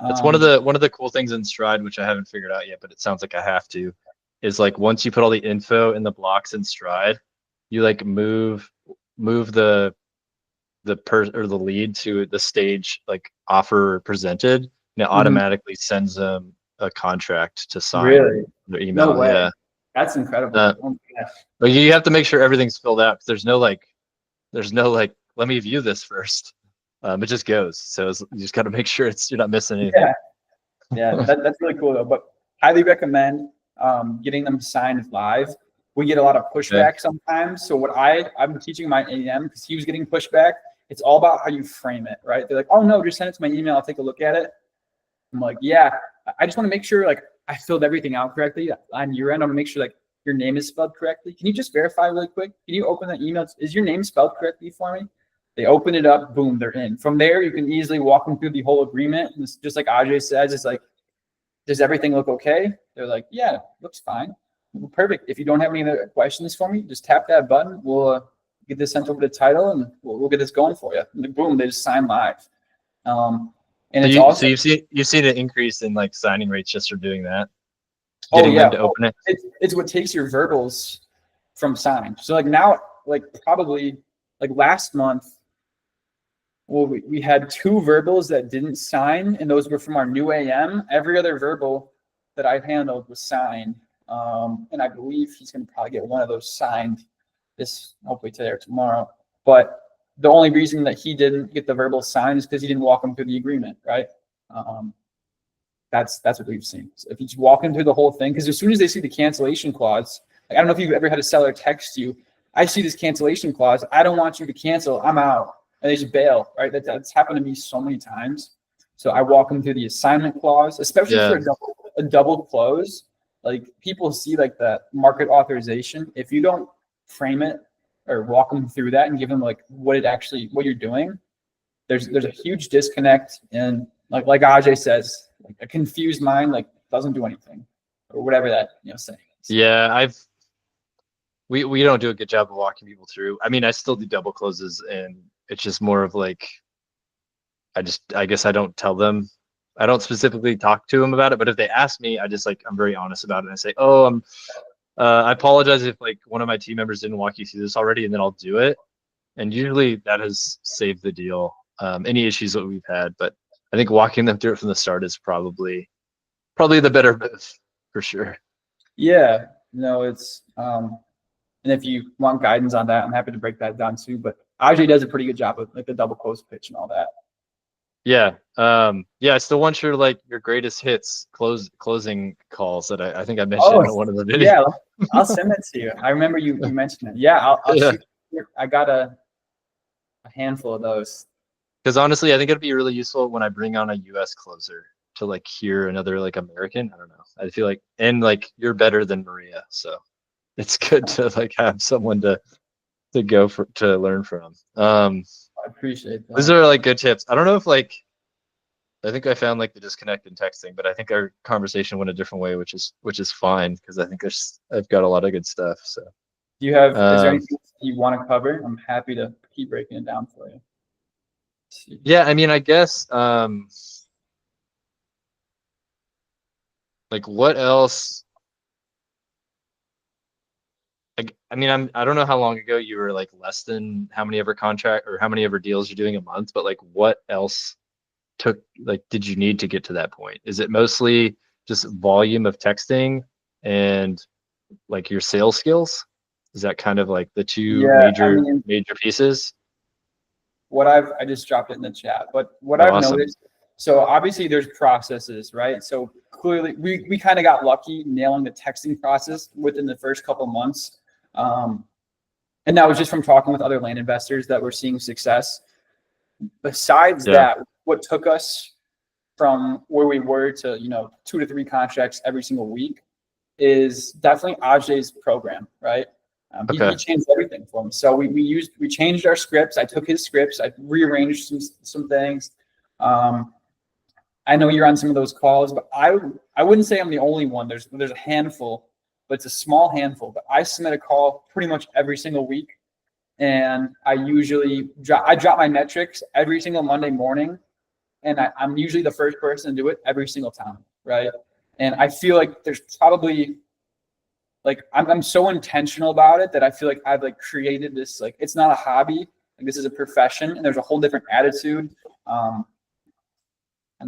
That's one of the cool things in Stride, which I haven't figured out yet, but it sounds like I have to, is like once you put all the info in the blocks in Stride, you like move the lead to the stage like offer presented, and it automatically sends them a contract to sign. Really? Their email. No way. Yeah. That's incredible. But you have to make sure everything's filled out, because there's no like, let me view this first. It just goes. So you just got to make sure you're not missing anything. Yeah, that's really cool though. But highly recommend getting them signed live. We get a lot of pushback sometimes. So what I'm teaching my AM, because he was getting pushback. It's all about how you frame it, right? They're like, oh no, just send it to my email. I'll take a look at it. I'm like, yeah, I just want to make sure like I filled everything out correctly on your end. I want to make sure like your name is spelled correctly. Can you just verify really quick? Can you open that email? Is your name spelled correctly for me? They open it up, boom, they're in. From there, you can easily walk them through the whole agreement. And just like Ajay says, it's like, does everything look okay? They're like, yeah, looks fine. Well, perfect. If you don't have any other questions for me, just tap that button. We'll get this sent over to title, and we'll get this going for you. And boom, they just sign live. And so you've seen an increase in like signing rates just for doing that. Getting them to open it. It's what takes your verbals from signed. So like now, like probably like last month, well, we had 2 verbals that didn't sign, and those were from our new AM. Every other verbal that I've handled was signed. And I believe he's going to probably get one of those signed hopefully today or tomorrow. But the only reason that he didn't get the verbal signed is because he didn't walk him through the agreement, right? That's what we've seen. So if you just walk them through the whole thing, because as soon as they see the cancellation clause, like, I don't know if you've ever had a seller text you, I see this cancellation clause, I don't want you to cancel, I'm out. And they just bail, right? That's happened to me so many times. So I walk them through the assignment clause, especially for a double close. Like people see like the market authorization. If you don't frame it or walk them through that and give them like what you're doing, there's a huge disconnect. And like Ajay says, like a confused mind like doesn't do anything, or whatever that saying is. Yeah, we don't do a good job of walking people through. I mean, I still do double closes, and it's just more of like, I guess I don't tell them. I don't specifically talk to them about it, but if they ask me, I'm very honest about it. I say, oh, I apologize if like one of my team members didn't walk you through this already, and then I'll do it. And usually that has saved the deal. Any issues that we've had, but I think walking them through it from the start is probably the better move for sure. Yeah, no, it's and if you want guidance on that, I'm happy to break that down too. But Ajay does a pretty good job with like the double close pitch and all that. Yeah. I still want your like your greatest hits closing calls that I think I mentioned in one of the videos. Yeah, I'll send it to you. I remember you mentioned it. Yeah, I'll shoot you. I got a handful of those. Because honestly, I think it'd be really useful when I bring on a US closer to like hear another like American. I don't know. I feel like, and like you're better than Maria, so it's good to like have someone to learn from. I appreciate that. Those are like good tips. I don't know if like, I think I found like the disconnect in texting, but I think our conversation went a different way, which is fine, because I think I've got a lot of good stuff. So do you have, is there anything you want to cover? I'm happy to keep breaking it down for you. Yeah, I mean, I guess like what else? I mean, I don't know how long ago you were like less than how many ever contract or how many ever deals you're doing a month, but like what else did you need to get to that point? Is it mostly just volume of texting and like your sales skills? Is that kind of like the two major pieces? I just dropped it in the chat, but what I've noticed, so obviously there's processes, right? So clearly we kind of got lucky nailing the texting process within the first couple months. And that was just from talking with other land investors that were seeing success. Besides that, what took us from where we were to, 2 to 3 contracts every single week is definitely Ajay's program, right? He changed everything for me. So we changed our scripts. I took his scripts. I rearranged some things. I know you're on some of those calls, but I wouldn't say I'm the only one. There's a handful, but it's a small handful. But I submit a call pretty much every single week, and I usually drop my metrics every single Monday morning, and I'm usually the first person to do it every single time, right? And I feel like there's probably I'm so intentional about it that I feel like I've created this, it's not a hobby, this is a profession, and there's a whole different attitude. And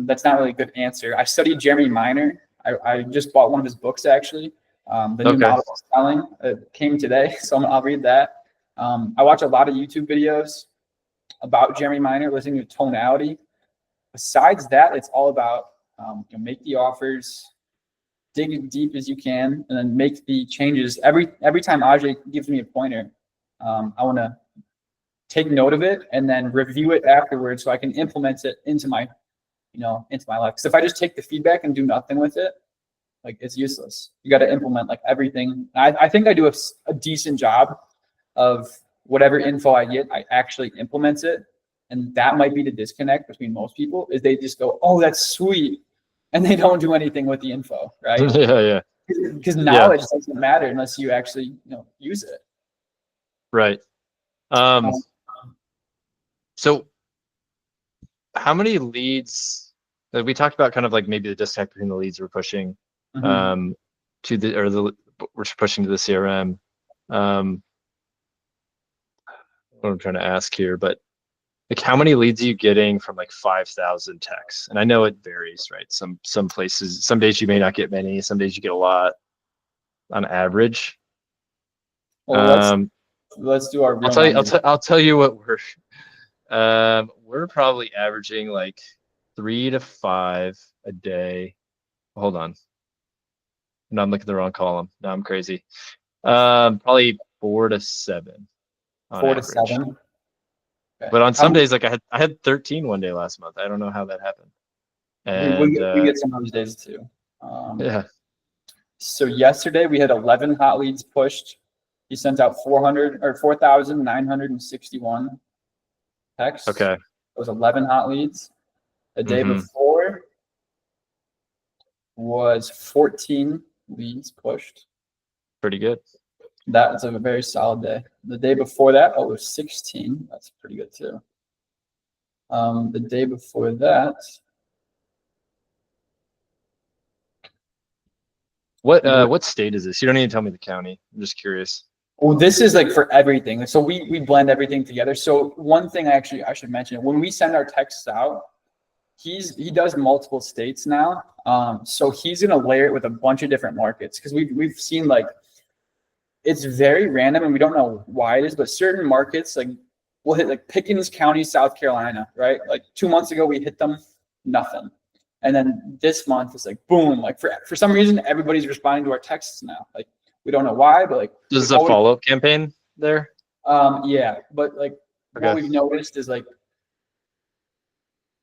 that's not really a good answer. I studied Jeremy Minor. I just bought one of his books actually. The new model of selling, it came today, so I'll read that. I watch a lot of YouTube videos about Jeremy Minor, listening to tonality. Besides that, it's all about make the offers, dig as deep as you can, and then make the changes. Every time Ajay gives me a pointer, I want to take note of it and then review it afterwards so I can implement it into my life. Because if I just take the feedback and do nothing with it, it's useless. You got to implement everything. I think I do a decent job of whatever info I get, I actually implement it. And that might be the disconnect between most people, is they just go, oh, that's sweet, and they don't do anything with the info, right? Yeah. Because knowledge doesn't matter unless you actually use it. Right. So how many leads, we talked about kind of maybe the disconnect between the leads we're pushing we're pushing to the CRM. What I'm trying to ask here, but how many leads are you getting from 5,000 texts? And I know it varies, right? Some places, some days you may not get many, some days you get a lot on average. Well, let's do our real I'll tell you what we're probably averaging 3 to 5 a day. Hold on. No, I'm looking at the wrong column. No, I'm crazy. Probably 4 to 7. 4 to 7. Okay. But on some days, I had 13 one day last month. I don't know how that happened. And we get some of those days too. Yeah. So yesterday we had 11 hot leads pushed. He sent out 4,961 texts. Okay. It was 11 hot leads. The day before was 14 leads pushed. Pretty good. That was a very solid day. The day before that, it was 16. That's pretty good too. The day before that. What state is this? You don't need to tell me the county. I'm just curious. Well, this is for everything. So we blend everything together. So one thing I should mention, when we send our texts out, he does multiple states now. So he's gonna layer it with a bunch of different markets, because we've seen it's very random and we don't know why it is, but certain markets we'll hit Pickens County, South Carolina, right? 2 months ago we hit them, nothing. And then this month it's boom, for some reason everybody's responding to our texts now. We don't know why, but this is a follow-up campaign there. Yeah, but what we've noticed is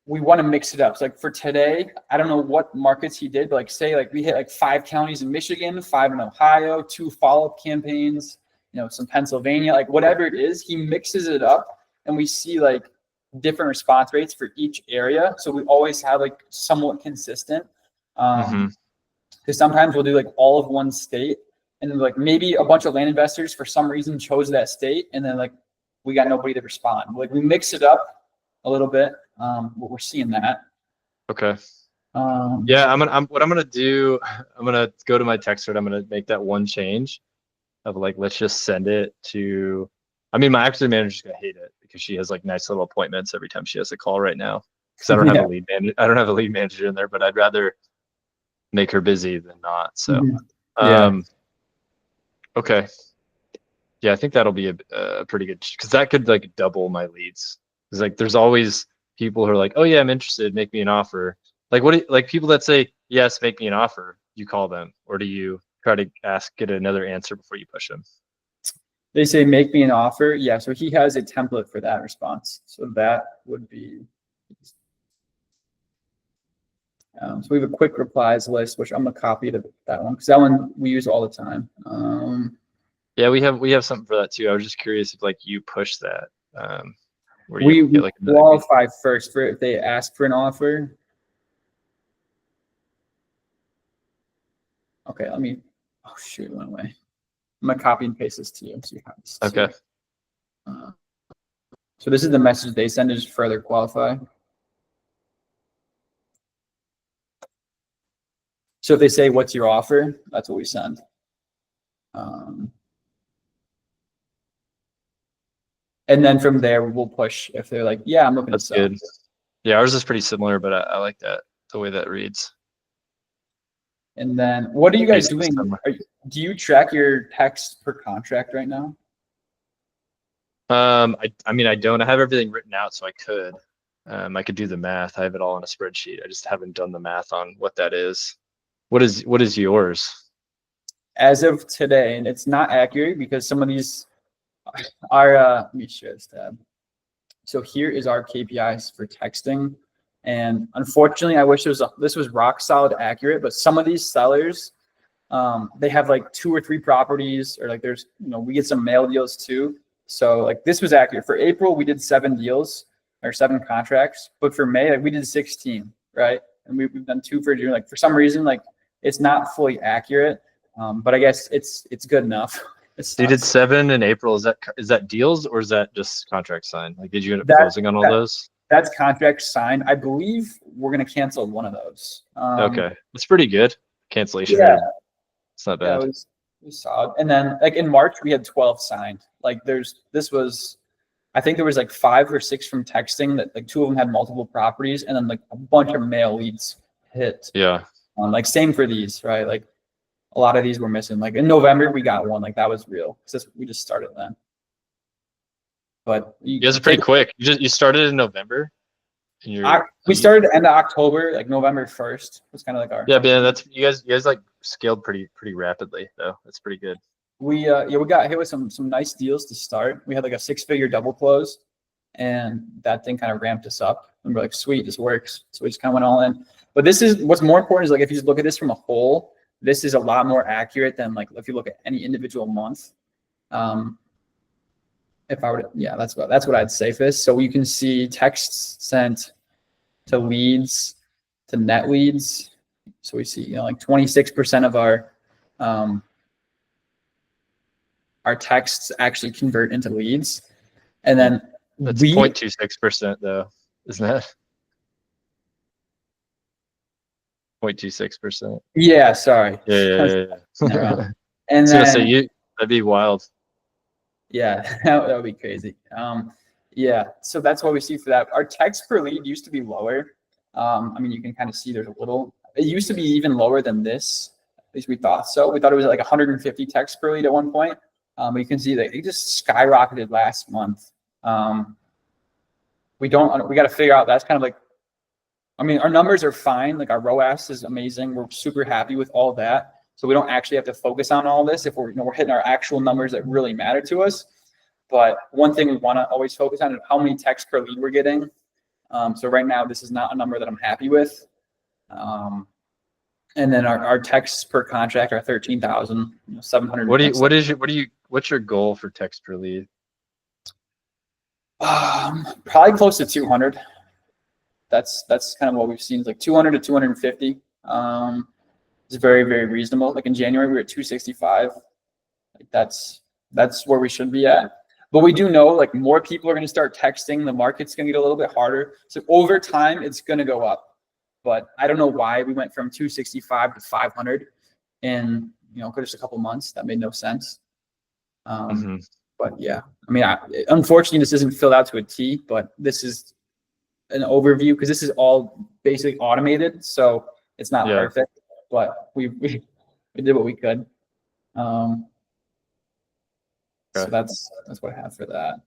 we want to mix it up. So for today, I don't know what markets he did, but say we hit 5 counties in Michigan, 5 in Ohio, 2 follow-up campaigns, some Pennsylvania, whatever it is, he mixes it up, and we see different response rates for each area. So we always have somewhat consistent. Because sometimes we'll do all of one state, and then maybe a bunch of land investors for some reason chose that state, and then we got nobody to respond. We mix it up a little bit. We're seeing that. Okay. Yeah, what I'm gonna do. I'm gonna go to my text thread. I'm gonna make that one change of let's just send it to. I mean, my active manager's gonna hate it because she has nice little appointments every time she has a call right now. because I don't have a lead manager. I don't have a lead manager in there, but I'd rather make her busy than not. So, okay. Yeah, I think that'll be a pretty good, because that could like double my leads. Because like there's always people who are like, oh yeah, I'm interested, make me an offer. Like like people that say yes, make me an offer. You call them, or do you try to get another answer before you push them? They say make me an offer. Yeah, so he has a template for that response. So that would be. So we have a quick replies list, which I'm gonna copy that one because that one we use all the time. Yeah, we have something for that too. I was just curious if like you push that. We like qualify first for if they ask for an offer. Okay, let me. Oh shoot, it went away. I'm gonna copy and paste this to you so you have this. Okay. So this is the message they send to just further qualify. So if they say, "What's your offer?" That's what we send. And then from there, we'll push if they're like, "Yeah, I'm looking to sell." That's good. Yeah, ours is pretty similar, but I like that the way that reads. And then, what are you guys doing? Do you track your text per contract right now? I mean, I don't. I have everything written out, so I could. I could do the math. I have it all in a spreadsheet. I just haven't done the math on what that is. What is yours? As of today, and it's not accurate because some of these are. Let me share this tab. So here is our KPIs for texting, and unfortunately, I wish this was rock solid accurate. But some of these sellers, they have like 2 or 3 properties, or like there's we get some mail deals too. So like this was accurate for April. We did 7 deals or 7 contracts, but for May like we did 16, right? And we've done 2 for June. Like for some reason, like it's not fully accurate, but I guess it's good enough. So you did 7 in April. Is that deals or is that just contract signed? Like, did you end up closing on all those? That's contract signed. I believe we're gonna cancel one of those. Okay, that's pretty good cancellation rate. It's not bad. Yeah, it was solid. And then like in March we had 12 signed. Like I think there was like 5 or 6 from texting that like 2 of them had multiple properties, and then like a bunch of mail leads hit. Yeah. Like same for these, right? Like a lot of these were missing. Like in November we got one. Like that was real because we just started then. But you guys are pretty quick. You started in November. We started end of October, like November 1st was kind of like our. Yeah, man, that's you guys like scaled pretty rapidly though. That's pretty good. We got hit with some nice deals to start. We had like a 6-figure double close, and that thing kind of ramped us up. And we're like, sweet, this works. So we just kind of went all in. But this is what's more important is like if you just look at this from a whole, this is a lot more accurate than like if you look at any individual month. If I were to, yeah, that's what I'd say for this. So you can see texts sent to leads, to net leads. So we see like 26% of our texts actually convert into leads, and then that's 0.26% though, isn't that? 0.26%. Yeah, sorry. Yeah. And then that'd be wild. Yeah, that would be crazy. Yeah, so that's what we see for that. Our text per lead used to be lower. I mean, you can kind of see there's a little. It used to be even lower than this. At least we thought so. We thought it was like 150 texts per lead at one point. But you can see that it just skyrocketed last month. We got to figure out. That's kind of like. I mean, our numbers are fine. Like our ROAS is amazing. We're super happy with all that. So we don't actually have to focus on all this if we're hitting our actual numbers that really matter to us. But one thing we want to always focus on is how many texts per lead we're getting. So right now, this is not a number that I'm happy with. And then our texts per contract are 13,700. What's your goal for text per lead? Probably close to 200. That's kind of what we've seen. It's like 200 to 250. It's very, very reasonable. Like in January, we were at 265. Like that's where we should be at. But we do know like more people are going to start texting. The market's going to get a little bit harder. So over time, it's going to go up. But I don't know why we went from 265 to 500 in just a couple months. That made no sense. But yeah, I mean, unfortunately, this isn't filled out to a T. But this is an overview because this is all basically automated, so it's not perfect, but we did what we could. So that's what I have for that.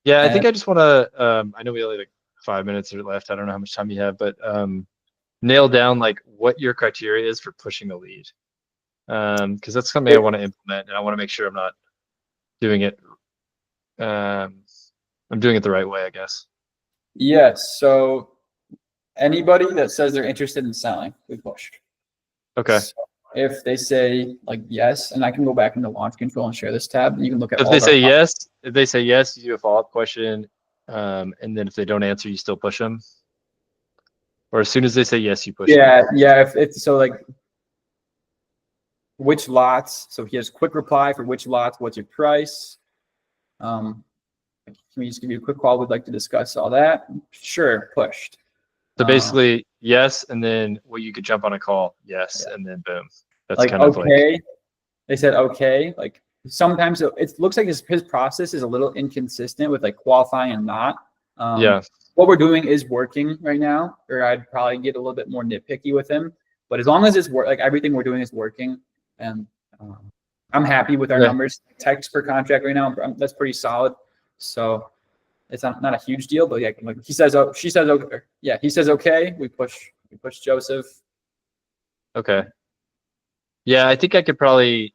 Yeah, I think I just want to. I know we only like 5 minutes are left. I don't know how much time you have, but nail down like what your criteria is for pushing a lead, because that's something I want to implement, and I want to make sure I'm not doing it. I'm doing it the right way, I guess. Yes. So anybody that says they're interested in selling, we push. Okay. So if they say like yes, and I can go back into launch control and share this tab, you can look at. If they say yes, you do a follow-up question, and then if they don't answer, you still push them. Or as soon as they say yes, you push them. Yeah. If it's so like which lots. So he has quick reply for which lots. What's your price? Can we just give you a quick call? We'd like to discuss all that. Sure, pushed. So basically, yes, and then you could jump on a call. Yes, and then boom. That's like kind of okay. Like, they said okay. Like sometimes it looks like his process is a little inconsistent with like qualifying and not. What we're doing is working right now, or I'd probably get a little bit more nitpicky with him. But as long as it's like everything we're doing is working, and I'm happy with our numbers. Text per contract right now, that's pretty solid. So it's not a huge deal, but yeah, like he says, she says, okay, yeah, he says, okay, we push Joseph. Okay. Yeah, I think I could probably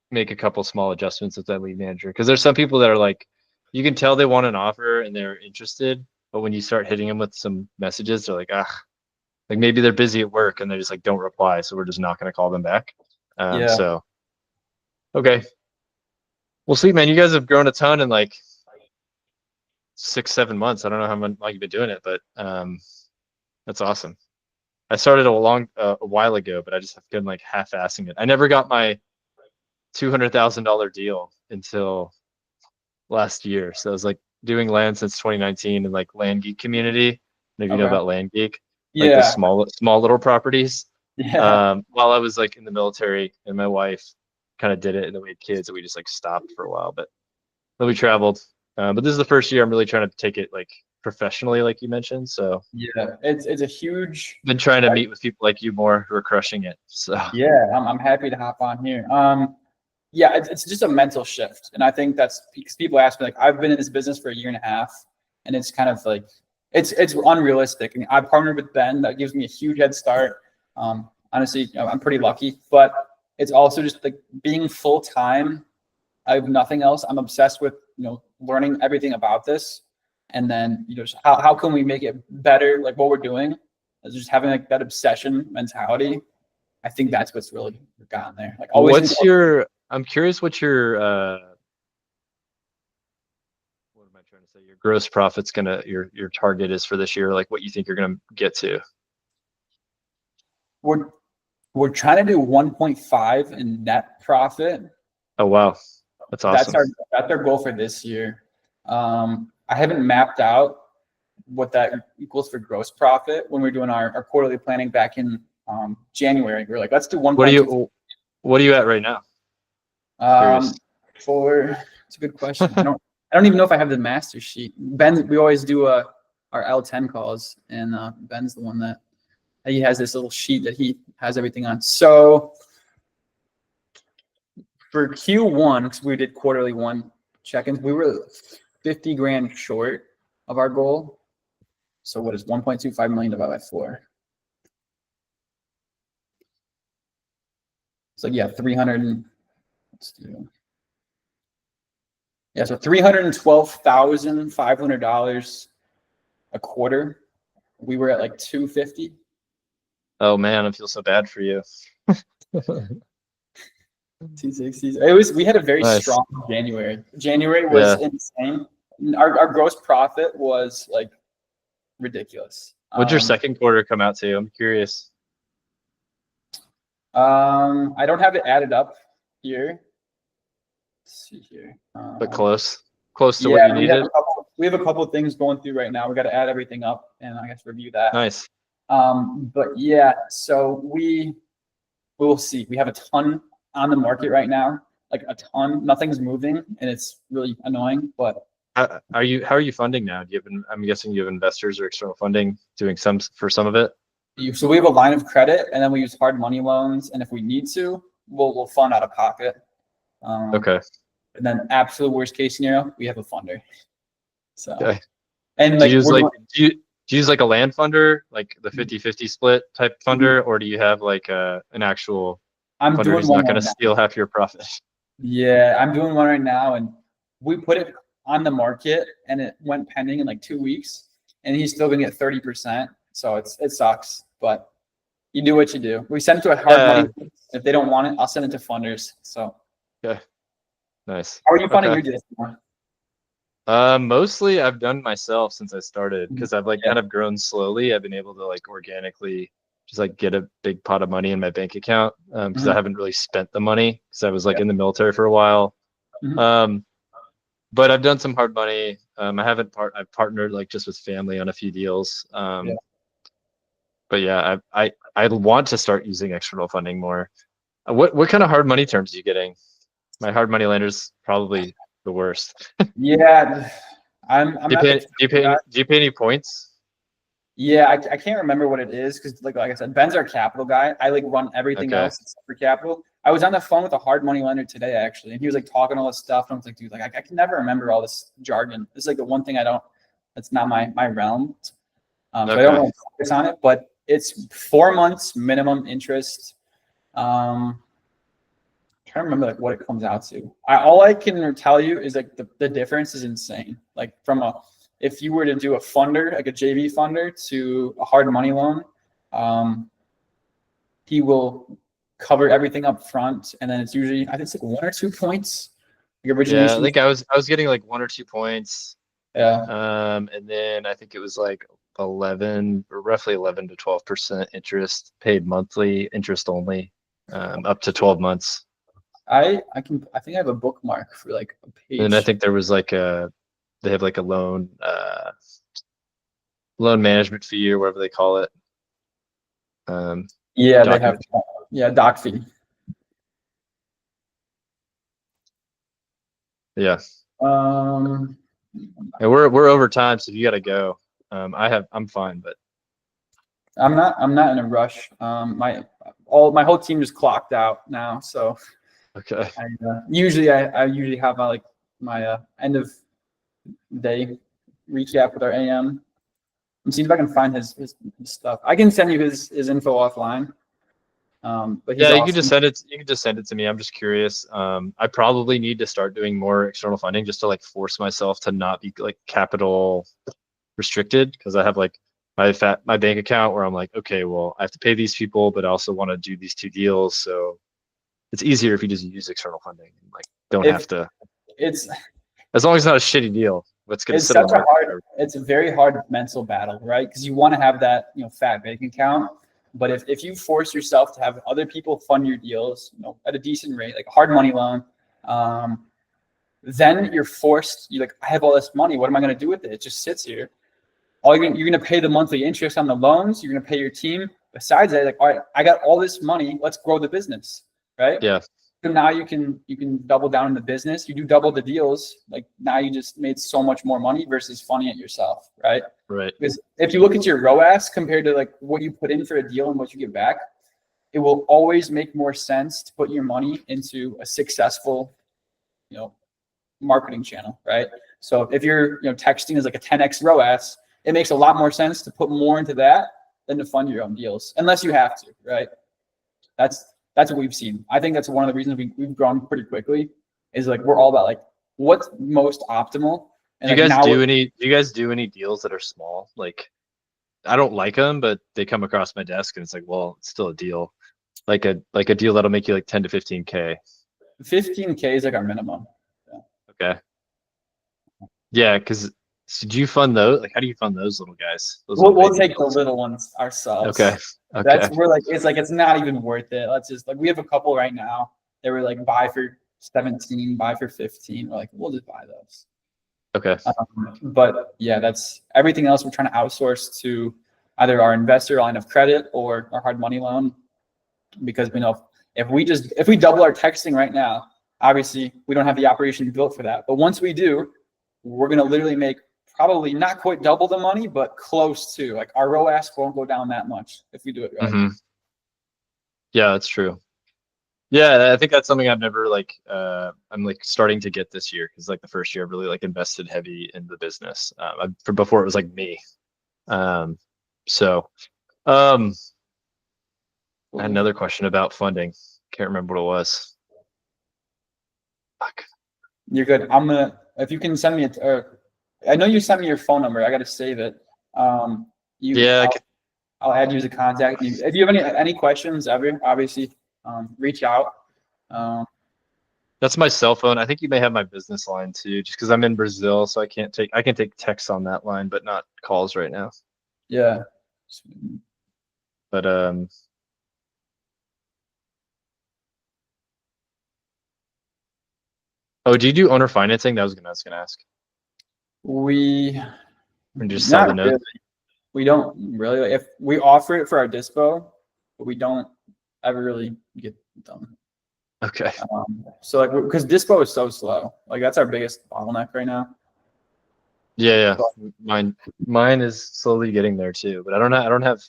make a couple small adjustments with that lead manager, because there's some people that are like, you can tell they want an offer and they're interested, but when you start hitting them with some messages, they're like, like maybe they're busy at work and they just like don't reply, so we're just not going to call them back. So okay. Well, sweet, man. You guys have grown a ton in like 6-7 months. I don't know how long you've been doing it, but that's awesome. I started a while ago, but I just have been like half-assing it. I never got my $200,000 deal until last year. So I was like doing land since 2019 in like Land Geek community. Maybe you know about Land Geek, like the small little properties. While I was like in the military, and my wife kind of did it, and then we had kids, and we just like stopped for a while. But then we traveled. But this is the first year I'm really trying to take it like professionally, like you mentioned. So yeah, it's a huge. Been trying to meet with people like you more who are crushing it. So yeah, I'm happy to hop on here. Yeah, it's just a mental shift, and I think that's because people ask me like, I've been in this business for 1.5 years, and it's kind of like it's unrealistic. I mean, I partnered with Ben, that gives me a huge head start. Honestly, I'm pretty lucky, but it's also just like being full time. I have nothing else. I'm obsessed with learning everything about this, and then how can we make it better? Like what we're doing is just having like that obsession mentality. I think that's what's really gotten there. Like always. I'm curious what your what am I trying to say? Your gross profit's your target is for this year, like what you think you're gonna get to. We're trying to do 1.5 in net profit. Oh wow, that's awesome. That's our goal for this year. I haven't mapped out what that equals for gross profit. When we're doing our quarterly planning back in January, we're like, let's do 1.2. What are you at right now? It's a good question. I don't even know if I have the master sheet. Ben, we always do our L10 calls, and Ben's the one that he has this little sheet that he has everything on. So for Q1, because we did quarterly one check-ins, we were 50 grand short of our goal. So what is 1.25 million divided by 4? So yeah, 300. Let's do. Yeah, so $312,500 a quarter. We were at like 250. Oh man, I feel so bad for you. 260s. We had a very strong January. January was insane. Our gross profit was like ridiculous. What'd your second quarter come out to? I'm curious. I don't have it added up here. Let's see here. But close to what you needed. We have a couple of things going through right now. We got to add everything up and I guess review that. Nice. But yeah, so we will see. We have a ton on the market right now, like a ton. Nothing's moving, and it's really annoying. But How are you funding now? Do you have? I'm guessing you have investors or external funding doing some of it. So we have a line of credit, and then we use hard money loans. And if we need to, we'll fund out of pocket. Okay. And then absolute worst case scenario, we have a funder. So. Okay. And do you use like a land funder, like the 50-50 split type funder, or do you have like an actual funder who's not going to steal half your profit? Yeah, I'm doing one right now, and we put it on the market, and it went pending in like 2 weeks, and he's still going to get 30%. So it sucks, but you do what you do. We send it to a hard money. If they don't want it, I'll send it to funders. So. Okay. Nice. How are you funding your deals? Mostly I've done myself since I started, because I've like kind of grown slowly. I've been able to like organically just like get a big pot of money in my bank account, because I haven't really spent the money because I was like in the military for a while. But I've done some hard money. I've partnered like just with family on a few deals. But yeah, I want to start using external funding more. What kind of hard money terms are you getting? My hard money lender's probably the worst. Yeah, do you pay any points? Yeah, I can't remember what it is, because like I said, Ben's our capital guy. I like run everything else except for capital. I was on the phone with a hard money lender today actually, and he was like talking all this stuff, and I was like, dude, like I can never remember all this jargon. This is like the one thing that's not my realm. So I don't want to focus on it, but it's 4 months minimum interest. Trying to remember like what it comes out to. All I can tell you is like the difference is insane. Like if you were to do a funder, like a JV funder, to a hard money loan, he will cover everything up front, and then it's usually, I think it's like 1 or 2 points. Like yeah, I think I was getting like 1 or 2 points. Yeah. And then I think it was like 11 or roughly 11 to 12% interest, paid monthly, interest only, up to 12 months. I think I have a bookmark for like a page. And I think there was like they have like a loan management fee or whatever they call it. Yeah, they have doc fee. Yeah. And we're over time, so you got to go. I'm fine, but I'm not in a rush. My whole team just clocked out now, so. Okay. I usually have my end of day recap with our AM. I'm seeing if I can find his stuff. I can send you his info offline. But yeah, you can just send it. You can just send it to me. I'm just curious. I probably need to start doing more external funding just to like force myself to not be like capital restricted, because I have like my bank account where I'm like, okay, well, I have to pay these people, but I also want to do these 2 deals, so. It's easier if you just use external funding. Like, don't have to. It's as long as it's not a shitty deal. It's a very hard mental battle, right? Because you want to have that fat bank account, but if you force yourself to have other people fund your deals, at a decent rate, like a hard money loan, then you're forced. You're like, I have all this money. What am I going to do with it? It just sits here. You're going to pay the monthly interest on the loans. You're going to pay your team. Besides that, like, all right, I got all this money. Let's grow the business. Right? Yeah. So now you can double down in the business. You do double the deals. Like now you just made so much more money versus funding it yourself, right? Right. Because if you look at your ROAS compared to like what you put in for a deal and what you get back, it will always make more sense to put your money into a successful, marketing channel, right? So if you're texting is like a 10x ROAS, it makes a lot more sense to put more into that than to fund your own deals, unless you have to, right? That's what we've seen. I think that's one of the reasons we've grown pretty quickly, is like we're all about like what's most optimal. And do you guys do any deals that are small? Like, I don't like them, but they come across my desk and it's like, well, it's still a deal. Like a deal that'll make you like 10 to 15K. 15K is like our minimum. Yeah. Okay. Yeah, because do you fund those? Like, how do you fund those little guys? We'll take the little ones ourselves. Okay. It's not even worth it. Let's just we have a couple right now. They were like buy for 17, buy for 15. We're like, we'll just buy those. Okay. But yeah, that's everything else we're trying to outsource to either our investor line of credit or our hard money loan, because we know if we double our texting right now, obviously we don't have the operation built for that. But once we do, we're going to literally make probably not quite double the money, but close to. Like our ROAS won't go down that much if we do it right. Mm-hmm. Yeah, that's true. Yeah, I think that's something I've never like I'm like starting to get this year, because like the first year I've really like invested heavy in the business. For before it was like me. So I had another question about funding. Can't remember what it was. Fuck. You're good. If you can send me I know you sent me your phone number. I got to save it. Yeah, I'll add you as a contact. If you have any questions ever, obviously, reach out. that's my cell phone. I think you may have my business line too, just because I'm in Brazil, so I can take texts on that line, but not calls right now. Yeah. But oh, do you do owner financing? That was I was gonna ask. We And just sell the not note. really. We don't really. If we offer it for our dispo, but we don't ever really get done. Okay. So like, because dispo is so slow, like that's our biggest bottleneck right now. Yeah. Mine is slowly getting there too, but I don't have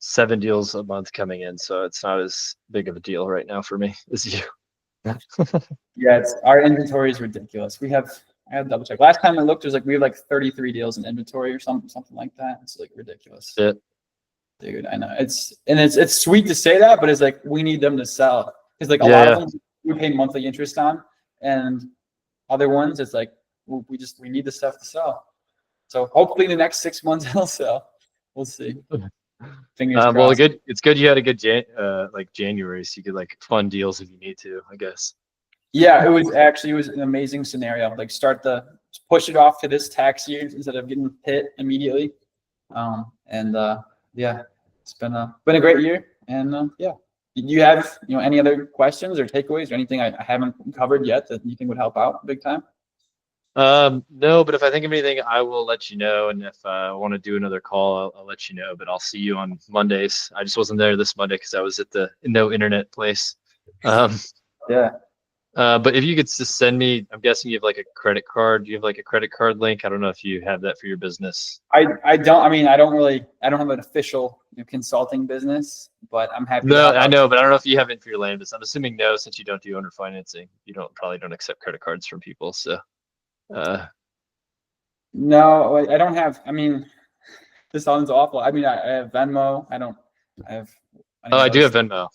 7 deals a month coming in, so it's not as big of a deal right now for me as you. Yeah, our inventory is ridiculous. I had to double check. Last time I looked, it was like we have like 33 deals in inventory or something like that. It's like ridiculous. Yeah. Dude, I know. It's sweet to say that, but it's like we need them to sell. Because like a lot of them we pay monthly interest on, and other ones it's like we need the stuff to sell. So hopefully in the next 6 months it'll sell. We'll see. Fingers crossed. Well, it's good you had a good January, so you could like fund deals if you need to, I guess. Yeah, it was an amazing scenario. Like push it off to this tax year instead of getting hit immediately. Yeah, it's been a great year. And yeah, do you have any other questions or takeaways or anything I haven't covered yet that you think would help out big time? No, but if I think of anything, I will let you know. And if I want to do another call, I'll let you know. But I'll see you on Mondays. I just wasn't there this Monday because I was at the no internet place. Yeah. But if you could just send me, I'm guessing you have like a credit card. Do you have like a credit card link? I don't know if you have that for your business. I don't. I mean, I don't have an official consulting business, but I'm happy. No, I know, but I don't know if you have it for your land business. I'm assuming no, since you don't do owner financing. You probably don't accept credit cards from people. So. No, I don't have. I mean, this sounds awful. I mean, I have Venmo. I have. I do have Venmo.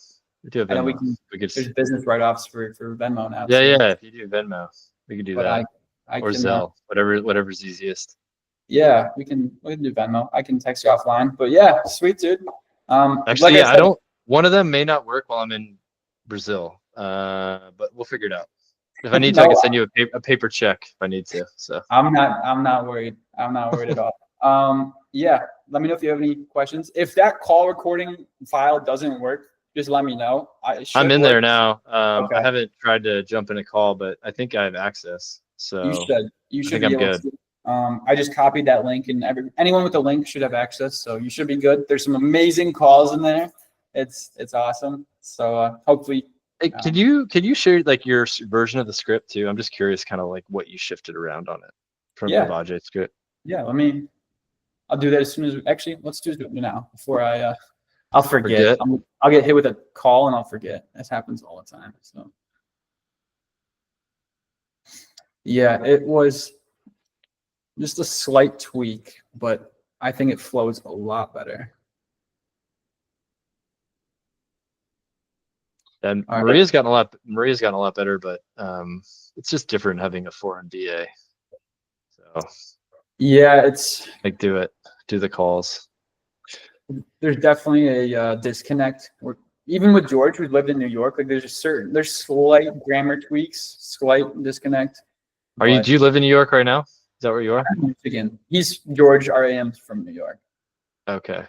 I do have Venmo. I know there's business write-offs for Venmo now. Yeah, if you do Venmo, we could do that. Or Zelle, whatever's easiest. Yeah, we can do Venmo. I can text you offline. But yeah, sweet dude. Actually, yeah, I don't. One of them may not work while I'm in Brazil, but we'll figure it out. If I need to, I can send you a paper check if I need to. So I'm not worried. I'm not worried at all. Yeah, let me know if you have any questions. If that call recording file doesn't work, just let me know. I'm in there now. Okay. I haven't tried to jump in a call, but I think I have access. So you should be able good. To. I just copied that link, and anyone with a link should have access. So you should be good. There's some amazing calls in there. It's awesome. So hopefully. Hey, can you share like your version of the script too? I'm just curious, kind of like what you shifted around on it from the Vajay script. Yeah, I'll do that as soon as. Actually, let's do it now before I'll forget. I'll get hit with a call and I'll forget. This happens all the time. So yeah, it was just a slight tweak, but I think it flows a lot better. And Maria's gotten a lot better, but it's just different having a foreign VA. So yeah, it's like do the calls. There's definitely a disconnect. Even with George, who lived in New York, like there's slight grammar tweaks, slight disconnect. Do you live in New York right now? Is that where you are? Michigan. He's George RAM's from New York. Okay.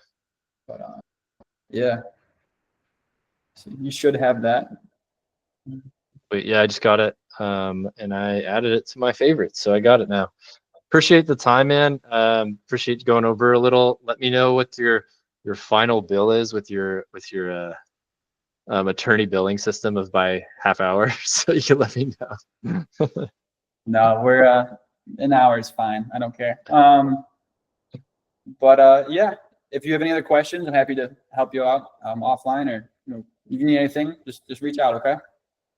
But yeah. So you should have that. Wait, yeah, I just got it. And I added it to my favorites, so I got it now. Appreciate the time, man. Appreciate you going over a little. Let me know what your final bill is with your attorney billing system of by half hour, so you can let me know. No, An hour is fine. I don't care. Yeah, if you have any other questions, I'm happy to help you out offline, or if you need anything, just reach out. Okay.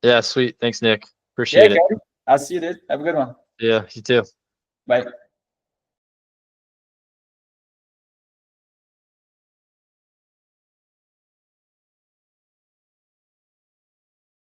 Yeah, sweet. Thanks, Nick. Appreciate it. Cody. I'll see you, dude. Have a good one. Yeah, you too. Bye.